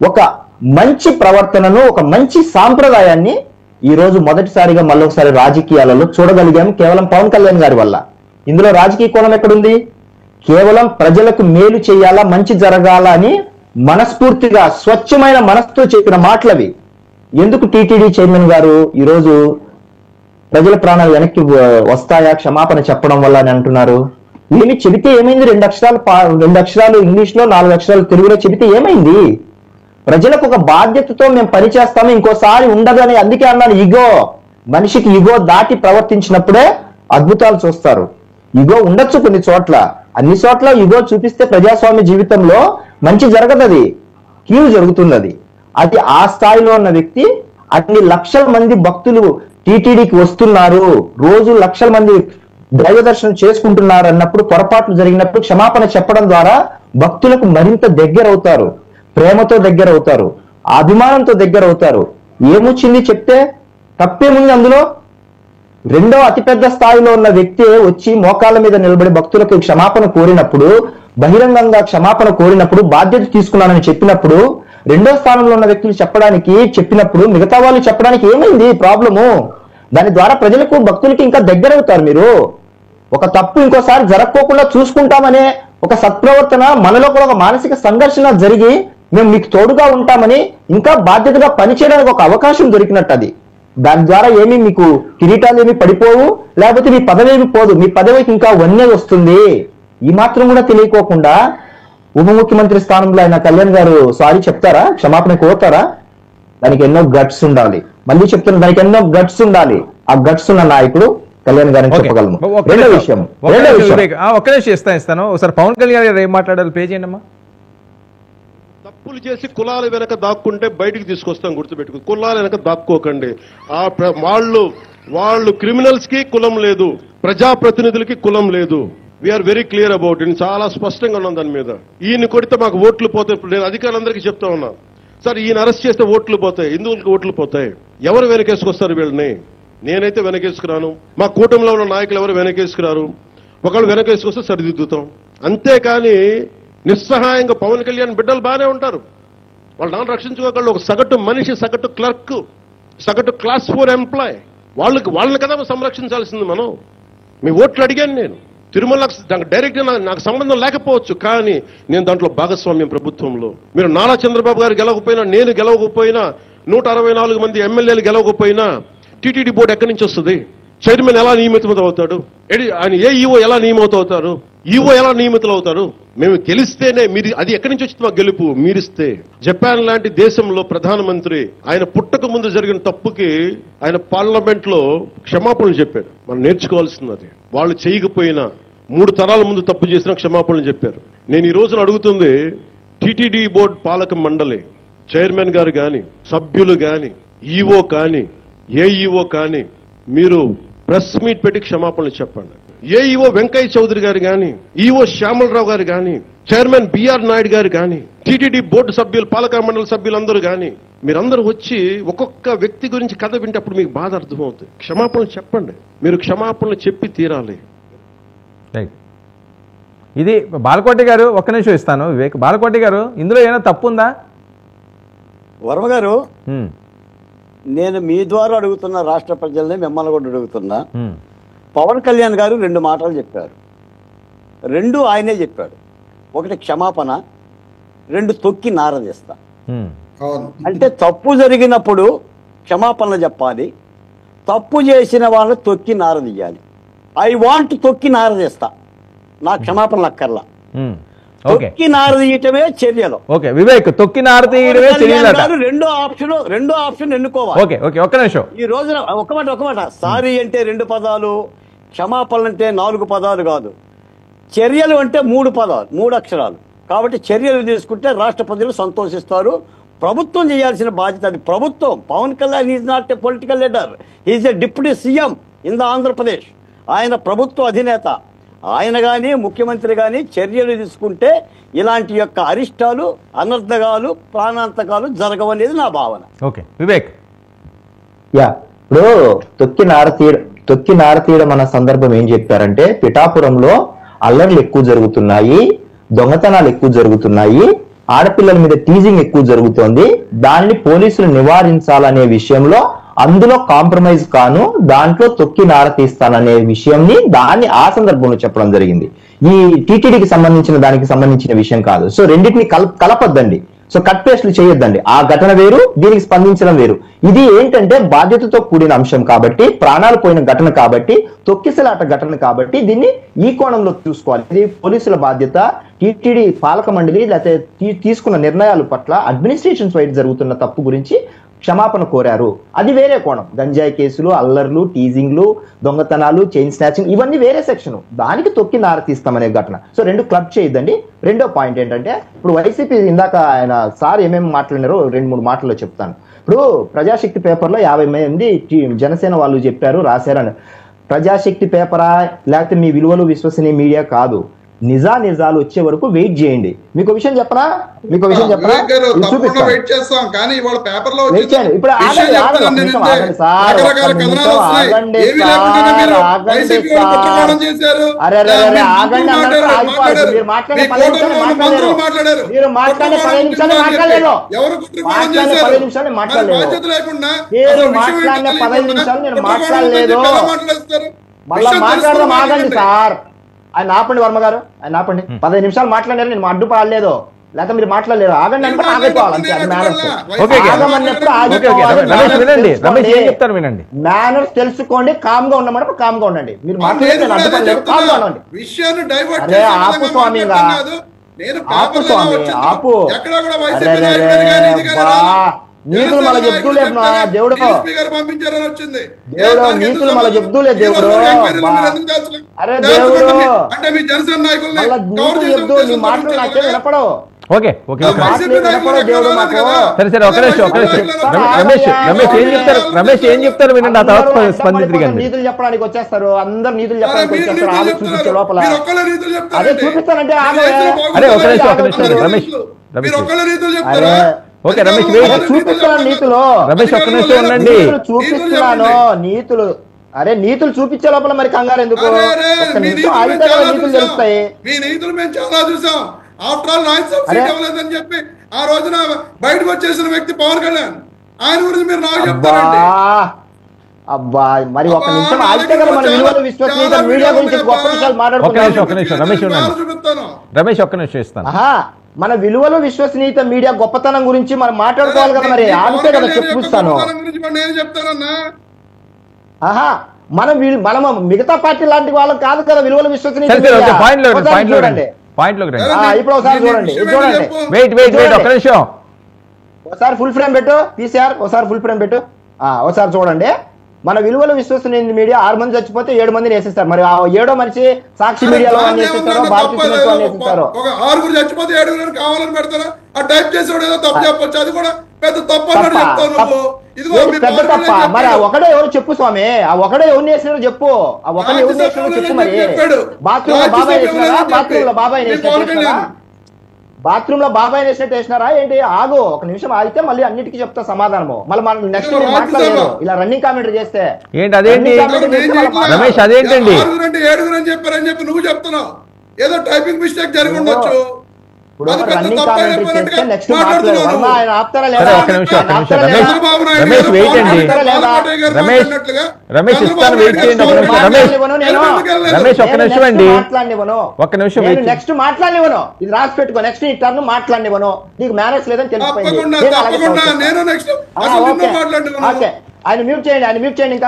[SPEAKER 4] ఒక మంచి ప్రవర్తనను, ఒక మంచి సాంప్రదాయాన్ని ఈ రోజు మొదటిసారిగా మళ్ళొకసారి రాజకీయాలలో చూడగలిగాం కేవలం పవన్ కళ్యాణ్ గారి వల్ల. ఇందులో రాజకీయ కోణం ఎక్కడుంది? కేవలం ప్రజలకు మేలు చేయాలా, మంచి జరగాల అని మనస్ఫూర్తిగా స్వచ్ఛమైన మనసుతో చెప్పిన మాటలవి. ఎందుకు టీటీడీ చైర్మన్ గారు ఈరోజు ప్రజల ప్రాణాలు వెనక్కి వస్తాయా క్షమాపణ చెప్పడం వల్ల అని అంటున్నారు? ఏమి చెబితే ఏమైంది? 2 అక్షరాలు ఇంగ్లీష్ లో, 4 అక్షరాలు తెలుగులో చెబితే ఏమైంది? ప్రజలకు ఒక బాధ్యతతో మేము పనిచేస్తాము, ఇంకోసారి ఉండదని. అందుకే అన్నాను, ఇగో, మనిషికి ఇగో దాటి ప్రవర్తించినప్పుడే అద్భుతాలు చూస్తారు. ఇగో ఉండొచ్చు కొన్ని చోట్ల, అన్ని చోట్ల ఇగో చూపిస్తే ప్రజాస్వామ్య జీవితంలో మంచి జరగదు, కీడు జరుగుతుంది. అది ఆ స్థాయిలో ఉన్న వ్యక్తి అన్ని లక్షల మంది భక్తులు టీటీడీకి వస్తున్నారు, రోజు లక్షల మంది దైవ దర్శనం చేసుకుంటున్నారు అన్నప్పుడు, పొరపాట్లు జరిగినప్పుడు క్షమాపణ చెప్పడం ద్వారా భక్తులకు మరింత దగ్గర అవుతారు, ప్రేమతో దగ్గర అవుతారు, అభిమానంతో దగ్గర అవుతారు. ఏమొచ్చింది చెప్తే తప్పేముంది అందులో? రెండో అతిపెద్ద స్థాయిలో ఉన్న వ్యక్తి వచ్చి మోకాళ్ళ మీద నిలబడి భక్తులకు క్షమాపణ కోరినప్పుడు, బహిరంగంగా క్షమాపణ కోరినప్పుడు, బాధ్యత తీసుకున్నానని చెప్పినప్పుడు, రెండో స్థానంలో ఉన్న వ్యక్తులు చెప్పినప్పుడు మిగతా వాళ్ళు చెప్పడానికి ఏమైంది ప్రాబ్లము? దాని ద్వారా ప్రజలకు, భక్తులకి ఇంకా దగ్గర అవుతారు. మీరు ఒక తప్పు ఇంకోసారి జరగకోకుండా చూసుకుంటామనే ఒక సత్ప్రవర్తన మనలో కూడా ఒక మానసిక సంఘర్షణ జరిగి మేము మీకు తోడుగా ఉంటామని ఇంకా బాధ్యతగా పనిచేయడానికి ఒక అవకాశం దొరికినట్టు. అది దాని ద్వారా ఏమి మీకు కిరీటాలు ఏమి పడిపోవు, లేకపోతే మీ పదవి ఏమి పోదు, మీ పదవికి ఇంకా వన్నే వస్తుంది. ఈ మాత్రం కూడా తెలియకోకుండా ఉప ముఖ్యమంత్రి స్థానంలో ఆయన కళ్యాణ్ గారు సారీ చెప్తారా, క్షమాపణ కోరుతారా? దానికి ఎన్నో గట్స్ ఉండాలి. మళ్ళీ చెప్తున్నా, దానికి ఎన్నో గట్స్ ఉండాలి. ఆ గట్స్ ఉన్న నాయకుడు కళ్యాణ్ గారిని చెప్పగలము. రెండో విషయం
[SPEAKER 1] ఒక్క నిమిషం ఇస్తాను. ఒకసారి పవన్ కళ్యాణ్ గారు ఏం మాట్లాడారు పే చేయండి అమ్మా.
[SPEAKER 5] తప్పులు చేసి కులాల వెనక దాక్కుంటే బయటికి తీసుకొస్తాం, గుర్తుపెట్టుకో. కులాల వెనక దాక్కోకండి. వాళ్ళు క్రిమినల్స్ కి కులం లేదు, ప్రజాప్రతినిధులకి కులం లేదు. We're very clear about it. చాలా స్పష్టంగా ఉన్నాం దాని మీద. ఈయన కొడితే మాకు ఓట్లు పోతాయి. ఇప్పుడు నేను అధికారులందరికీ చెప్తా ఉన్నా, సార్ ఈయన అరెస్ట్ చేస్తే ఓట్లు పోతాయి, హిందువులకు ఓట్లు పోతాయి. ఎవరు వెనకేసుకొస్తారు వీళ్ళని? నేనైతే వెనకేసుకురాను, మా కూటమిలో ఉన్న నాయకులు ఎవరు వెనకేసుకురారు. ఒకళ్ళు వెనకేసుకొస్తే సరిదిద్దుతాం. అంతేకాని నిస్సహాయంగా పవన్ కళ్యాణ్ బిడ్డలు బాగానే ఉంటారు, వాళ్ళు నాన్న రక్షించుకోగలరు. ఒక సగటు మనిషి, సగటు క్లర్క్, సగటు క్లాస్ 4 ఎంప్లాయ్, వాళ్ళని కదా సంరక్షించాల్సింది మనం. మీ ఓట్లు అడిగాను నేను. తిరుమలకు డైరెక్ట్ నాకు సంబంధం లేకపోవచ్చు, కానీ నేను దాంట్లో భాగస్వామ్యం ప్రభుత్వంలో. మీరు నారా చంద్రబాబు గారు గెలవకపోయినా, నేను గెలవకపోయినా, 164 మంది ఎమ్మెల్యేలు గెలవకపోయినా టీటీడీ బోర్డు ఎక్కడి నుంచి వస్తుంది? చైర్మన్ ఎలా నియమితం అవుతాడు? ఆయన ఈఓ ఎలా నియమితం అవుతారు? ఈఓ ఎలా నియమితులు అవుతారు? మేము గెలిస్తేనే మీరు, అది ఎక్కడి నుంచి వచ్చింది మా గెలుపు? మీరిస్తే. జపాన్ లాంటి దేశంలో ప్రధానమంత్రి ఆయన పుట్టక ముందు జరిగిన తప్పుకి ఆయన పార్లమెంట్ లో క్షమాపణలు చెప్పారు. మనం నేర్చుకోవాల్సినది. వాళ్ళు చేయకపోయినా 3 తరాల ముందు తప్పు చేసిన క్షమాపణలు చెప్పారు. నేను ఈ రోజున అడుగుతుంది, టీటీడీ బోర్డు పాలక మండలి చైర్మన్ గారు కానీ, సభ్యులు కానీ, ఈఓ కానీ, ఏఈఓ కానీ, మీరు ప్రెస్ మీట్ పెట్టి క్షమాపణలు చెప్పండి. ఏఈఓ వెంకయ్య చౌదరి గారు కానీ, ఈఓ శ్యామలరావు గారు కానీ, చైర్మన్ బిఆర్ నాయుడు గారు కానీ, టీటీడీ బోర్డు సభ్యులు, పాలక మండలి సభ్యులందరూ కానీ, మీరందరూ వచ్చి ఒక్కొక్క వ్యక్తి గురించి కథ వింటప్పుడు మీకు బాధ అర్థమవుతుంది. క్షమాపణలు చెప్పండి. మీరు క్షమాపణలు చెప్పి తీరాలి.
[SPEAKER 1] ఇది బాలకోటి గారు. ఒక్క నిమిషం ఇస్తాను వివేక్. బాలకోటి గారు, ఇందులో ఏమైనా తప్పు ఉందా?
[SPEAKER 3] వర్మ గారు, నేను మీ ద్వారా అడుగుతున్న రాష్ట్ర ప్రజల్ని, మిమ్మల్ని కూడా అడుగుతున్నా. పవన్ కళ్యాణ్ గారు 2 మాటలు చెప్పారు. 2 ఆయనే చెప్పాడు. ఒకటి క్షమాపణ, 2 తొక్కి నారదీస్తా. అంటే తప్పు జరిగినప్పుడు క్షమాపణలు చెప్పాలి, తప్పు చేసిన వాళ్ళని తొక్కి నారదీయాలి. ఐ వాంట్ తొక్కి నారదీస్తా, నా క్షమాపణలు అక్కర్లా. తొక్కి నారదీయటమే చర్యలు.
[SPEAKER 1] ఓకే వివేక్, తొక్కి నారదీయడమే చర్యలు.
[SPEAKER 3] రెండో ఆప్షన్ ఎన్నుకోవాలి.
[SPEAKER 1] ఓకే ఓకే, ఒక్క నిమిషం.
[SPEAKER 3] ఈ రోజున ఒక మాట, సారీ అంటే 2 పదాలు, క్షమాపణలు అంటే 4 పదాలు కాదు. చర్యలు అంటే 3 పదాలు, 3 అక్షరాలు. కాబట్టి చర్యలు తీసుకుంటే రాష్ట్ర ప్రజలు సంతోషిస్తారు. ప్రభుత్వం చేయాల్సిన బాధ్యత అది. ప్రభుత్వం, Pawan Kalyan is not a political leader, is a deputy CM in the Andhra Pradesh. ఆయన ప్రభుత్వ అధినేత. ఆయన కానీ, ముఖ్యమంత్రి కానీ చర్యలు తీసుకుంటే ఇలాంటి యొక్క అరిష్టాలు, అనర్థగాలు, ప్రాణాంతకాలు జరగవనేది నా భావన.
[SPEAKER 1] ఓకే వివేక్.
[SPEAKER 4] ఇప్పుడు తొక్కి నారతీయడం అన్న సందర్భం ఏం చెప్పారంటే, పిఠాపురంలో అల్లర్లు ఎక్కువ జరుగుతున్నాయి, దొంగతనాలు ఎక్కువ జరుగుతున్నాయి, ఆడపిల్లల మీద టీజింగ్ ఎక్కువ జరుగుతోంది, దాన్ని పోలీసులు నివారించాలనే విషయంలో అందులో కాంప్రమైజ్ కాను, దాంట్లో తొక్కి నారతీస్తాననే విషయంని దాన్ని ఆ సందర్భంలో చెప్పడం జరిగింది. ఈ టీటీడీకి సంబంధించిన దానికి సంబంధించిన విషయం కాదు. సో రెండింటిని కలపొద్దండి. సో కట్ పేస్ట్లు చేయొద్దండి. ఆ ఘటన వేరు, దీనికి స్పందించడం వేరు. ఇది ఏంటంటే బాధ్యతతో కూడిన అంశం కాబట్టి, ప్రాణాలు పోయిన ఘటన కాబట్టి, తొక్కిసలాట ఘటన కాబట్టి దీన్ని ఈ కోణంలో చూసుకోవాలి. ఇది పోలీసుల బాధ్యత. టీటీడీ పాలక మండలి లేకపోతే తీసుకున్న నిర్ణయాల పట్ల అడ్మినిస్ట్రేషన్ వైడ్ జరుగుతున్న తప్పు గురించి క్షమాపణ కోరారు. అది వేరే కోణం. గంజాయి కేసులు, అల్లర్లు, టీజింగ్లు, దొంగతనాలు, చైన్ స్నాచింగ్, ఇవన్నీ వేరే సెక్షన్. దానికి తొక్కి నారతీస్తామనే ఘటన. సో 2 క్లబ్ చేయొద్దండి. రెండో పాయింట్ ఏంటంటే, ఇప్పుడు వైసీపీ ఇందాక ఆయన సార్ ఏమేమి మాట్లాడినారో 2-3 మాటల్లో చెప్తాను. ఇప్పుడు ప్రజాశక్తి పేపర్లో 50 మంది జనసేన వాళ్ళు చెప్పారు, రాశారని. ప్రజాశక్తి పేపరా లేకపోతే మీ విలువలు విశ్వసనీయ మీడియా కాదు. నిజాలు వచ్చే వరకు వెయిట్ చేయండి. మీకు విషయం చెప్పనా? మళ్ళా మాట్లాడదాం, ఆగండి సార్. ఆయన ఆపండి, వర్మ గారు, ఆయన ఆపండి. 15 నిమిషాలు మాట్లాడారు, నేను అడ్డుపడలేదు, లేకపోతే మీరు మాట్లాడలేరు. ఆగండి అంటే ఆగిపోవాలి. మేనర్స్ తెలుసుకోండి, కామ్ గా ఉండమన్నప్పుడు కామ్ గా ఉండండి. మీరు మాట్లాడలేదు, అడ్డుపడలేదు, కామ్ గా ఉండండి. అరే ఆపు స్వామిగా, ఆపు స్వామి, ఆపు. నీతులు మళ్ళీ చెప్తూలే దేవుడు, దేవుడు నీతులు మళ్ళీ చెప్తూలే దేవుడు. అరే దేవుడు మళ్ళీ నీతులు చెప్తూ నీ మాటలు నాకే వినపడవు.
[SPEAKER 1] ఓకే ఓకే ఓకే
[SPEAKER 2] వైసీపీ నాయకులు ఎక్కడ రాలేదు కదా.
[SPEAKER 1] సరే సరే ఒక నిమిషం రమేష్ ఏం చెప్తారు వినండి, ఆ తర్వాత స్పందించండి.
[SPEAKER 6] నీతులు చెప్పడానికి వచ్చేస్తారు, అందరు నీతులు చెప్పడానికి వచ్చేస్తారు, ఆలు చూపించే లోపల
[SPEAKER 2] మీరు ఒక్కళ్ళే నీతులు
[SPEAKER 6] అదే
[SPEAKER 2] చెప్తారండి.
[SPEAKER 6] చూపిస్తానంటే
[SPEAKER 2] మీరు చేసిన
[SPEAKER 1] అరే ఒక నిమిషం
[SPEAKER 2] బాగుంటుంది.
[SPEAKER 1] రమేష్
[SPEAKER 2] మీరు ఒక్కళ్ళే నీతులు చెప్తారా?
[SPEAKER 1] ఓకే రమేష్
[SPEAKER 6] చూపిస్తున్నాను నీతులు,
[SPEAKER 1] రమేష్ ఒక్క నిమిషం ఉండండి.
[SPEAKER 6] చూపిస్తున్నాను నీతులు. అరే నీతులు చూపించే లోపల మరి కంగారు ఎందుకు?
[SPEAKER 2] అరే, అరే,
[SPEAKER 6] ఒక్క
[SPEAKER 2] మీ
[SPEAKER 6] నిమిషం
[SPEAKER 2] నీతులు
[SPEAKER 6] ఆగితే
[SPEAKER 2] మేము
[SPEAKER 6] కదా
[SPEAKER 2] చాలా
[SPEAKER 6] నీతులు
[SPEAKER 2] చూసాం.
[SPEAKER 6] తెలుస్తాయి.
[SPEAKER 2] మీ నీతులు మేము చాలా చూసాం. ఆఫ్టర్ ఆల్ నాయక్ సీట్
[SPEAKER 6] అరే.
[SPEAKER 2] ఇవ్వలేదని చెప్పి ఆ రోజున బయటకు వచ్చేసిన వ్యక్తి పవన్ కళ్యాణ్. ఆయన గురించి మీరు నాకు
[SPEAKER 6] అబ్బా
[SPEAKER 2] చెప్తారండి.
[SPEAKER 6] అబ్బా మరి ఒక
[SPEAKER 2] అబ్బా,
[SPEAKER 6] నిమిషం
[SPEAKER 2] నా
[SPEAKER 6] ఆగితే
[SPEAKER 2] దగ్గర
[SPEAKER 6] కదా మన
[SPEAKER 2] చాలా-
[SPEAKER 6] విలువలు విశ్వసనీయత
[SPEAKER 2] చాలా
[SPEAKER 6] మీడియా
[SPEAKER 2] వీడియోలు
[SPEAKER 6] గురించి
[SPEAKER 2] ఉన్నాయి
[SPEAKER 6] గొప్ప
[SPEAKER 2] అబ్బా.
[SPEAKER 6] విషయాలు
[SPEAKER 1] ఒక
[SPEAKER 6] మాట్లాడుకుంటాం.
[SPEAKER 1] నిమిషం ఒక నిమిషం రమేష్ ఉండండి.
[SPEAKER 2] చూపిస్తాను.
[SPEAKER 1] రమేష్ ఒక్క నిమిషం ఇస్తాను.
[SPEAKER 6] ఆహా మన విలువలు విశ్వసనీయత మీడియా గొప్పతనం గురించి మనం మాట్లాడుకోవాలి కదా, మరి ఆగితే కదా చెప్పుస్తాను.
[SPEAKER 2] నేను చెప్తానన్నా.
[SPEAKER 6] ఆహా మనం మిగతా పార్టీ లాంటి వాళ్ళకి కాదు కదా విలువలు విశ్వసనీయత
[SPEAKER 1] సరే సరే ఓకే
[SPEAKER 6] మీడియా.
[SPEAKER 1] పాయింట్ లో
[SPEAKER 6] ఒకసారి చూడండి,
[SPEAKER 1] పాయింట్లోకి రండి.
[SPEAKER 6] ఇప్పుడు ఒకసారి చూడండి, ఇది చూడండి.
[SPEAKER 1] వెయిట్ ఒక్క నిమిషం.
[SPEAKER 6] ఒకసారి ఫుల్ ఫ్రేమ్ పెట్టు పీసీఆర్, ఒకసారి ఫుల్ ఫ్రేమ్ పెట్టు. ఒకసారి చూడండి, మన విలువలు విశ్వసనీయ మీడియా 6 మంది చచ్చిపోతే 7 మందిని వేసేస్తారు. మరి ఆ 7ో మనిషి సాక్షి మీడియాలో వేసేస్తారో భారతీయ వేసేస్తారో.
[SPEAKER 2] ఒక 6 చచ్చిపోతే 7 కావాలని పెడతారా? ఆ టైప్ చేసేవాడు ఏదో తప్పు చెప్పొచ్చు, అది కూడా పెద్ద తప్పు అన్నట్టు చెప్తావు నువ్వు. ఇదిగో మీ
[SPEAKER 6] పెద్ద
[SPEAKER 2] పవన్
[SPEAKER 6] తప్ప
[SPEAKER 2] కళ్యాణ్
[SPEAKER 6] మరి ఆ
[SPEAKER 2] చెప్పాడు.
[SPEAKER 6] ఒకడే ఎవరు చెప్పు స్వామి, ఆ ఒకడే ఎవరిని వేసినారో చెప్పు, ఆ ఒకడే ఎవరిని వేసినారో చెప్పు. మరి బాత్రూమ్ లో బాబాయ్ వేసినారా? బాత్రూమ్ లో బాబాయ్ వేసినారా? బాత్రూమ్ లో బాబాయ్ వేసినట్టు వేసినారా ఏంటి? ఆగు ఒక నిమిషం ఆగితే మళ్ళీ అన్నిటికీ చెప్తా సమాధానము. మళ్ళీ మనం నెక్స్ట్ మాట్లాడలేదు ఇలా రన్నింగ్ కామెంటరీ చేస్తే.
[SPEAKER 1] ఏంటి అదేంటి రమేష్ అదేంటండి?
[SPEAKER 2] 7 అని చెప్పారని చెప్పి నువ్వు చెప్తున్నావు. ఏదో టైపింగ్ మిస్టేక్ జరిగి ఉండొచ్చు.
[SPEAKER 6] ఇప్పుడు రన్నింగ్ కామెంటరీ చేస్తే నెక్స్ట్ మాట్లాడు. వర్మ ఆయన ఆపుతారా లేదా?
[SPEAKER 1] ఒక్క నిమిషం రమేష్ వెయిట్ అండి. రమేష్ ఇస్తాను వెయిట్ చేయండి ఒక నిమిషం. రమేష్ ఒక్క నిమిషం అండి, ఒక్క నిమిషం వెయిట్.
[SPEAKER 6] నెక్స్ట్ మాట్లాడనివ్వను, ఇది రాసి పెట్టుకో. నెక్స్ట్ ఈ టర్న్ మాట్లాడనివ్వను, నీకు మేనేజ్ లేదని తెలిసిపోయింది. ఆయన మ్యూట్ చేయండి, ఆయన మ్యూట్ చేయండి. ఇంకా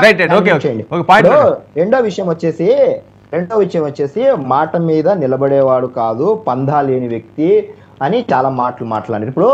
[SPEAKER 6] రెండో విషయం వచ్చేసి మాట మీద నిలబడేవాడు కాదు, పందా లేని వ్యక్తి అని చాలా మాటలు మాట్లాడారు. ఇప్పుడు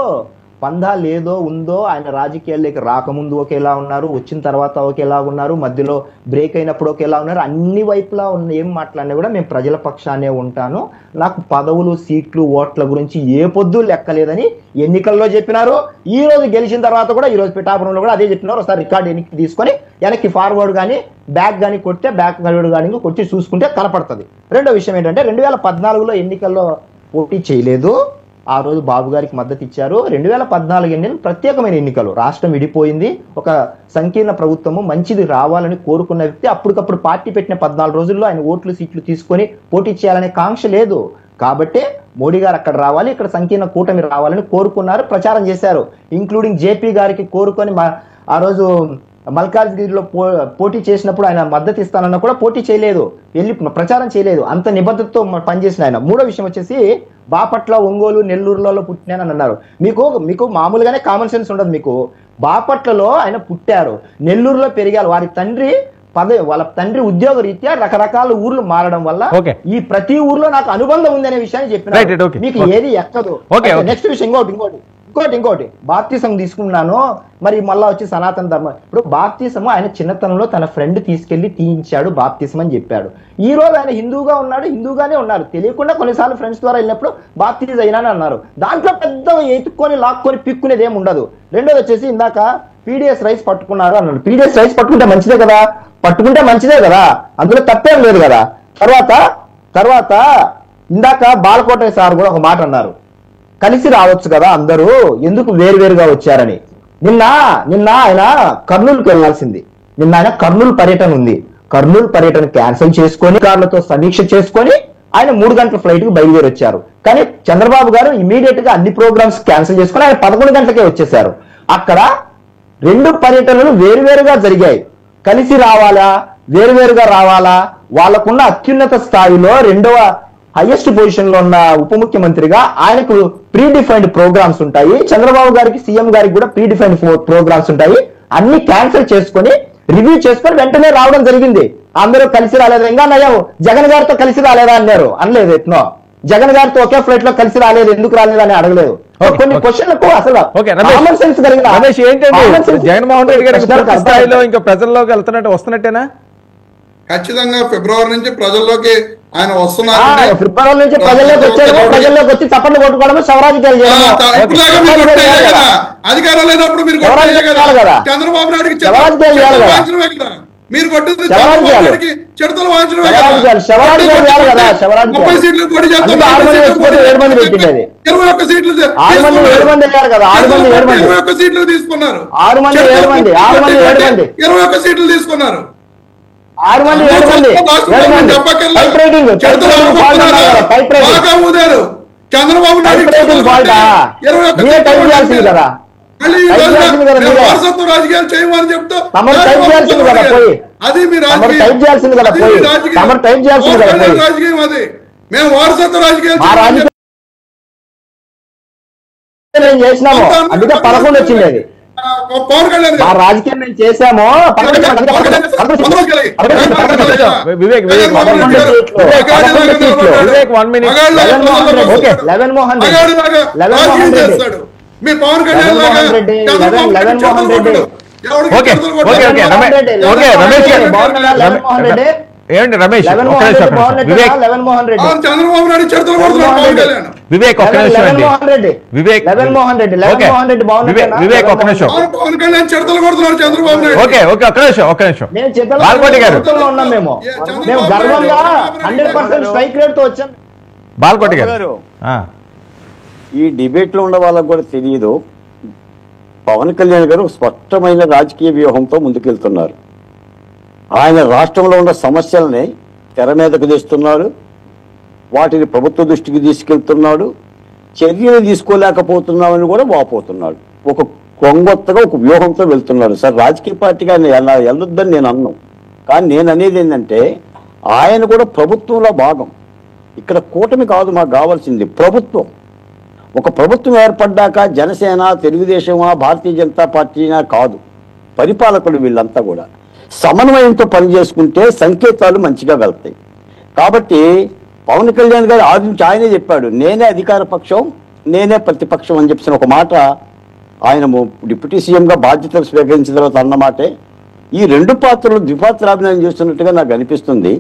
[SPEAKER 6] పందా లేదో ఉందో ఆయన రాజకీయాల్లోకి రాకముందు ఒకేలా ఉన్నారు, వచ్చిన తర్వాత ఒకేలా ఉన్నారు, మధ్యలో బ్రేక్ అయినప్పుడు ఒకేలా ఉన్నారు. అన్ని వైపులా ఏం మాట్లాడినా కూడా మేము ప్రజల పక్షానే ఉంటాను, నాకు పదవులు సీట్లు ఓట్ల గురించి ఏ పొద్దు లెక్కలేదని ఎన్నికల్లో చెప్పినారు. ఈ రోజు గెలిచిన తర్వాత కూడా ఈ రోజు పిఠాపురంలో కూడా అదే చెప్పినారు. ఒకసారి రికార్డు తీసుకొని వెనక్కి ఫార్వర్డ్ కానీ బ్యాక్ కానీ కొట్టే బ్యాక్ ఫార్వర్డ్ కానీ కొట్టి చూసుకుంటే కనపడుతుంది. రెండో విషయం ఏంటంటే 2014లో ఎన్నికల్లో పోటీ చేయలేదు, ఆ రోజు బాబు గారికి మద్దతు ఇచ్చారు. 2014 ఎన్నికలు ప్రత్యేకమైన ఎన్నికలు, రాష్ట్రం విడిపోయింది, ఒక సంకీర్ణ ప్రభుత్వము మంచిది రావాలని కోరుకున్న వ్యక్తి. అప్పటికప్పుడు పార్టీ పెట్టిన 14 రోజుల్లో ఆయన ఓట్లు సీట్లు తీసుకొని పోటీ చేయాలనే కాంక్ష లేదు. కాబట్టి మోడీ గారు అక్కడ రావాలి, ఇక్కడ సంకీర్ణ కూటమి రావాలని కోరుకున్నారు, ప్రచారం చేశారు. ఇంక్లూడింగ్ జేపీ గారికి కోరుకొని ఆ రోజు మల్కాజ్గిరిలో పోటీ చేసినప్పుడు ఆయన మద్దతు ఇస్తానన్నా కూడా పోటీ చేయలేదు, వెళ్ళి ప్రచారం చేయలేదు, అంత నిబద్ధతతో పనిచేసిన ఆయన. మూడో విషయం వచ్చేసి బాపట్ల, ఒంగోలు, నెల్లూరులలో పుట్టినానని అన్నారు. మీకు మామూలుగానే కామన్ సెన్స్ ఉండదు. మీకు బాపట్లలో ఆయన పుట్టారు, నెల్లూరులో పెరిగారు. వాళ్ళ తండ్రి ఉద్యోగ రీత్యా రకరకాల ఊర్లు మారడం వల్ల ఈ ప్రతి ఊర్లో నాకు అనుబంధం ఉంది అనే విషయాన్ని చెప్పినారు. మీకు ఏది ఎక్కదు. నెక్స్ట్ విషయం ఇంకోటి బాప్తిసం తీసుకున్నాను, మరి మళ్ళా వచ్చి సనాతన ధర్మం. ఇప్పుడు బాప్తిసం ఆయన చిన్నతనంలో తన ఫ్రెండ్ తీసుకెళ్లి తీయించాడు బాప్తిసం అని చెప్పాడు. ఈ రోజు ఆయన హిందూగానే ఉన్నారు, తెలియకుండా కొన్నిసార్లు ఫ్రెండ్స్ ద్వారా వెళ్ళినప్పుడు బాప్తిజం అయినా అన్నారు. దాంట్లో పెద్ద ఎత్తుక్కొని లాక్కొని పిక్కునేది ఏమి ఉండదు. రెండోది వచ్చేసి ఇందాక పీడిఎస్ రైస్ పట్టుకున్నారు అన్నాడు. పీడిఎస్ రైస్ పట్టుకుంటే మంచిదే కదా, అందులో తప్పేం లేదు కదా. తర్వాత ఇందాక బాలకోట సార్ కూడా ఒక మాట అన్నారు, కలిసి రావచ్చు కదా అందరూ, ఎందుకు వేరువేరుగా వచ్చారని. నిన్న ఆయన కర్నూలుకి వెళ్లాల్సింది, నిన్న ఆయన కర్నూలు పర్యటన ఉంది. కర్నూలు పర్యటన క్యాన్సిల్ చేసుకొని కార్లతో సమీక్ష చేసుకొని ఆయన 3 గంటల ఫ్లైట్ కు బయలుదేరి వచ్చారు. కానీ చంద్రబాబు గారు ఇమీడియట్ గా అన్ని ప్రోగ్రామ్స్ క్యాన్సిల్ చేసుకొని ఆయన 11 గంటలకే వచ్చేసారు. అక్కడ 2 పర్యటనలు వేరువేరుగా జరిగాయి. కలిసి రావాలా, వేరువేరుగా రావాలా, వాళ్ళకున్న అత్యున్నత స్థాయిలో 2వ హైయెస్ట్ పొజిషన్ లో ఉన్న ఉప ముఖ్యమంత్రిగా ఆయనకు ప్రీ డిఫైన్డ్ ప్రోగ్రామ్స్ ఉంటాయి, చంద్రబాబు గారికి సీఎం గారికి కూడా ప్రీ డిఫైన్డ్ ప్రోగ్రామ్స్ ఉంటాయి. అన్ని క్యాన్సిల్ చేసుకొని రివ్యూ చేసుకొని వెంటనే రావడం జరిగింది. అందరూ కలిసి రాలేదు, ఇంకా నయం జగన్ గారితో కలిసి రాలేదా అన్నారు, అనలేదు. ఎట్నో జగన్ గారితో ఒకే ఫ్లైట్ లో కలిసి రాలేదు, ఎందుకు రాలేదు అని అడగలేదు. కొన్ని క్వశ్చన్లకు అసలు కామన్ సెన్స్ కలిగిన
[SPEAKER 1] జగన్మోహన్ రెడ్డి గారి స్థాయిలో ఇంకా ప్రజల్లోకి వెళ్తున్నట్టు వస్తున్నట్టేనా?
[SPEAKER 2] ఖచ్చితంగా ఫిబ్రవరి నుంచి ప్రజల్లోకి ఆయన వస్తున్నారు.
[SPEAKER 6] ఫిబ్రవరి నుంచి ప్రజల్లోకి వచ్చారు, ప్రజల్లోకి వచ్చి తప్పని కొట్టుకోవడం శివరాజకీయాలు
[SPEAKER 2] అధికారం లేనప్పుడు మీరు చంద్రబాబు నాయుడికి మీరు కొట్టింది చెడతలు వాంచడమే కదా. 30 సీట్లు పోటీ చేస్తున్నారు, 21 సీట్లు 21 సీట్లు తీసుకున్నారు, 21 సీట్లు తీసుకున్నారు. బాగా ఊదారు చంద్రబాబు నాయుడు. వారసత్వ రాజకీయాలు చేయమని చెప్తా అది మీ రాజకీయం, అది మేము వారసత్వ రాజకీయాలు
[SPEAKER 6] చేసినాము. అందుకే 11 వచ్చింది. అది
[SPEAKER 2] పవన్ కళ్యాణ్
[SPEAKER 6] రాజకీయం మేము చేసాము.
[SPEAKER 2] చేస్తాడు మీ పవన్ కళ్యాణ్
[SPEAKER 1] ఏమండి రమేష్,
[SPEAKER 2] చంద్రబాబు నాయుడు చెడుతలు కొడుతున్నాడు పవన్ కళ్యాణ్.
[SPEAKER 1] వివేక్ ఒక్క నిమిషం అండి. వివేక్ ఒక్క నిమిషం.
[SPEAKER 2] పవన్ కళ్యాణ్ చెడుతలు కొడుతున్నాడు చంద్రబాబు నాయుడు.
[SPEAKER 1] ఓకే ఒక్క నిమిషం. బాల్కోటి గారు, బాల్కోటి గారు,
[SPEAKER 3] ఈ డిబేట్ లో ఉన్న వాళ్ళకు కూడా తెలియదు, పవన్ కళ్యాణ్ గారు స్పష్టమైన రాజకీయ వ్యూహంతో ముందుకెళ్తున్నారు. ఆయన రాష్ట్రంలో ఉన్న సమస్యల్ని తెర మీదకు తెస్తున్నాడు, వాటిని ప్రభుత్వ దృష్టికి తీసుకెళ్తున్నాడు, చర్యలు తీసుకోలేకపోతున్నామని కూడా వాపోతున్నాడు. ఒక కొంగొత్తగా ఒక వ్యూహంతో వెళ్తున్నాడు. సార్ రాజకీయ పార్టీగా అలా వెళ్ళొద్దని నేను అన్నాను, కానీ నేను అనేది ఏంటంటే ఆయన కూడా ప్రభుత్వంలో భాగం. ఇక్కడ కూటమి కాదు మాకు కావాల్సింది, ప్రభుత్వం. ఒక ప్రభుత్వం ఏర్పడ్డాక జనసేన, తెలుగుదేశమా, భారతీయ జనతా పార్టీనా కాదు, పరిపాలకులు వీళ్ళంతా కూడా సమన్వయంతో పనిచేసుకుంటే సంకేతాలు మంచిగా వెళ్తాయి. కాబట్టి పవన్ కళ్యాణ్ గారు ఆది నుంచి ఆయనే చెప్పాడు, నేనే అధికార పక్షం, నేనే ప్రతిపక్షం అని చెప్పిన ఒక మాట ఆయన డిప్యూటీ సీఎంగా బాధ్యతలు స్వీకరించిన తర్వాత అన్నమాటే ఈ రెండు పాత్రలు ద్విపాత్రాభినయం చేస్తున్నట్టుగా నాకు అనిపిస్తుంది.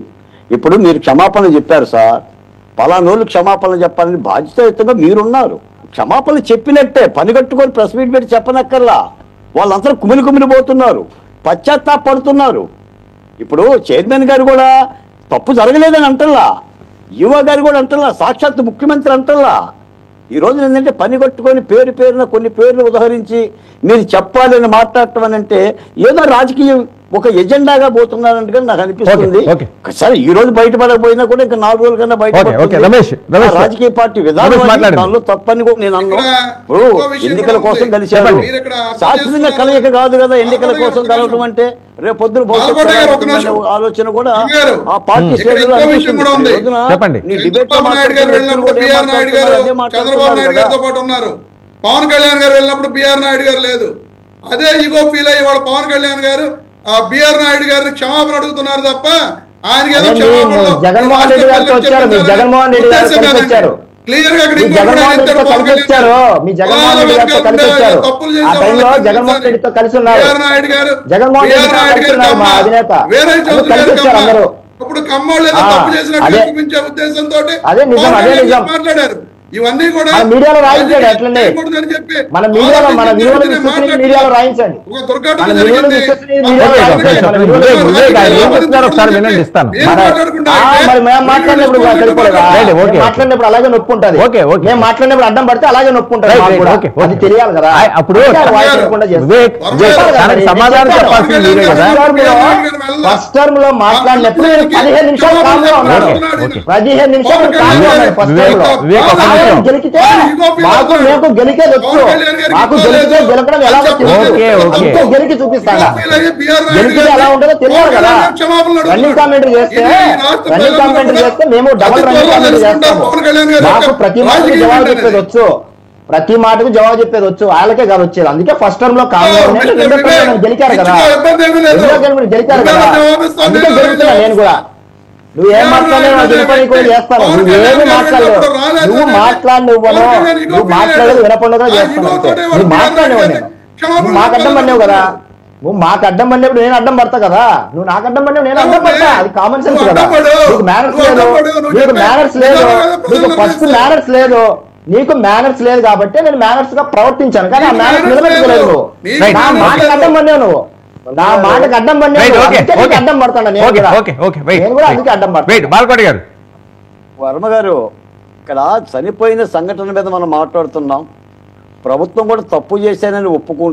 [SPEAKER 3] ఇప్పుడు మీరు క్షమాపణ చెప్పారు సార్, పలానోళ్ళు క్షమాపణ చెప్పాలని బాధ్యతాయుతంగా మీరున్నారు. క్షమాపణ చెప్పినట్టే పని కట్టుకొని ప్రెస్ మీట్ పెట్టి చెప్పనక్కర్లా, వాళ్ళందరూ కుమిలి పోతున్నారు, పశ్చాత్తాపడుతున్నారు. ఇప్పుడు చైర్మన్ గారు కూడా తప్పు జరగలేదని అంటల్లా, యువ గారు కూడా అంటల్లా, సాక్షాత్ ముఖ్యమంత్రి అంటల్లా. ఈ రోజు ఏంటంటే పని కట్టుకొని పేరున కొన్ని పేర్లు ఉదహరించి మీరు చెప్పాలని మాట్లాడటం అని అంటే ఏదో రాజకీయ ఒక ఎజెండాగా పోతున్నారంటే నాకు అనిపిస్తుంది. సరే ఈ రోజు బయటపడకపోయినా కూడా ఇంకా 4 రోజుల కన్నా బయట రాజకీయ పార్టీ విధానంలో తప్పని కూడా నేను అన్నా. ఇప్పుడు ఎన్నికల కోసం కలిసారు, శాశ్వతంగా కలయిక కాదు కదా ఎన్నికల కోసం కలవటం అంటే. రేపు పొద్దున ఆలోచన కూడా ఆ పార్టీ
[SPEAKER 2] పవన్ కళ్యాణ్ గారు వెళ్ళినప్పుడు బిఆర్ నాయుడు గారు లేదు. అదే ఈగో ఫీల్ అయ్యి వాళ్ళు పవన్ కళ్యాణ్ గారు ఆ బిఆర్ నాయుడు గారిని క్షమాపణ అడుగుతున్నారు తప్ప ఆయనకి ఏదో
[SPEAKER 6] జగన్మోహన్ రెడ్డి గారితో వచ్చారు. మీ జగన్మోహన్ రెడ్డి గారితో వచ్చారు,
[SPEAKER 2] క్లియర్ గా
[SPEAKER 6] మీ జగన్మోహన్ రెడ్డితో కలిసి వచ్చారు, మీ జగన్మోహన్ రెడ్డి గారితో కలిసి వచ్చారు. ఆ టైంలో జగన్మోహన్ రెడ్డితో కలిసి ఉన్నారు, జగన్మోహన్ రెడ్డి కలిసి ఉన్నారు మా అధినేత, కలిసి వచ్చారు అందరూ.
[SPEAKER 2] ఇప్పుడు కమ్మోళ్ళు తప్పు చేసినట్టు చూపించే ఉద్దేశంతో
[SPEAKER 6] అదే నిజం, అదే నిజం
[SPEAKER 2] మాట్లాడారు. ఇవన్నీ కూడా
[SPEAKER 6] మీడియాలో రాయించండి, అట్లనే మన మీడియాలో మన విలువలు మీడియాలో రాయించండి. మరి మేము మాట్లాడినప్పుడు సరిపోలేదా? మాట్లాడినప్పుడు అలాగే నొప్పి ఉంటుంది, మేము మాట్లాడినప్పుడు అడ్డం పడితే అలాగే నొప్పి ఉంటుంది, అది తెలియాలి కదా. అప్పుడు
[SPEAKER 1] సమాధానం చెప్పాల్సింది
[SPEAKER 6] ఫస్ట్ టర్మ్ లో మాట్లాడినప్పుడు 15 నిమిషాలు కామ్గా ఉన్నాను, 15 నిమిషాలు కామ్గా ఉన్నాను. ఫస్ట్ టర్మ్ లో గెలికితే మాకు మీకు గెలికేది వచ్చు, మాకు గెలికితే గెలకడం ఎలా గెలికి చూపిస్తాడా, గెలికితే ఎలా ఉంటుందో తెలియాలి కదా. రన్నింగ్ కామెంటరీ చేస్తే మేము డబుల్ రన్నింగ్ కామెంటరీ చేస్తాము. మాకు ప్రతి మాటకు జవాబు చెప్పేది వచ్చు, ప్రతి మాటకు జవాబు చెప్పేది వచ్చు, వాళ్ళకే కాదు వచ్చేది. అందుకే ఫస్ట్ టర్మ్ లో గెలిచారు కదా, గెలిచారు కదా, అందుకే గెలుస్తున్నా నేను కూడా. నువ్వేం మాట్లాడలేవు కూడా చేస్తాను, నువ్వేమి మాట్లాడలేవు, నువ్వు మాట్లాడివ్వను, నువ్వు మాట్లాడేది వినపండుగా చేస్తాను అంతే. నువ్వు మాట్లాడివ్వను, నేను నువ్వు మాకు అడ్డం పడినావు కదా, నువ్వు మాకు అడ్డం పడినప్పుడు నేను అడ్డం పడతా కదా, నువ్వు నాకు అడ్డం పడినప్పుడు నేను అడ్డం పడతా. అది కామన్ సెన్స్ కదా. నీకు మేనర్స్ లేదు, నీకు మేనర్స్ లేదు, నీకు ఫస్ట్ మేనర్స్ లేదు, నీకు మేనర్స్ లేదు కాబట్టి నేను మేనర్స్ గా ప్రవర్తించాను. కానీ ఆ మేనర్స్ నిలబెట్టుకోలేదు నువ్వు. నా మాటకు అడ్డం పడినావు నువ్వు, నా మాటకు అడ్డం పడినావు, అడ్డం పడతాను నేను కూడా, అందుకే అడ్డం పడతాను.
[SPEAKER 3] వర్మ గారు, ఇక్కడ చనిపోయిన సంఘటన మీద మనం మాట్లాడుతున్నాం. ప్రభుత్వం కూడా తప్పు చేశానని ఒప్పుకుంటున్నాం.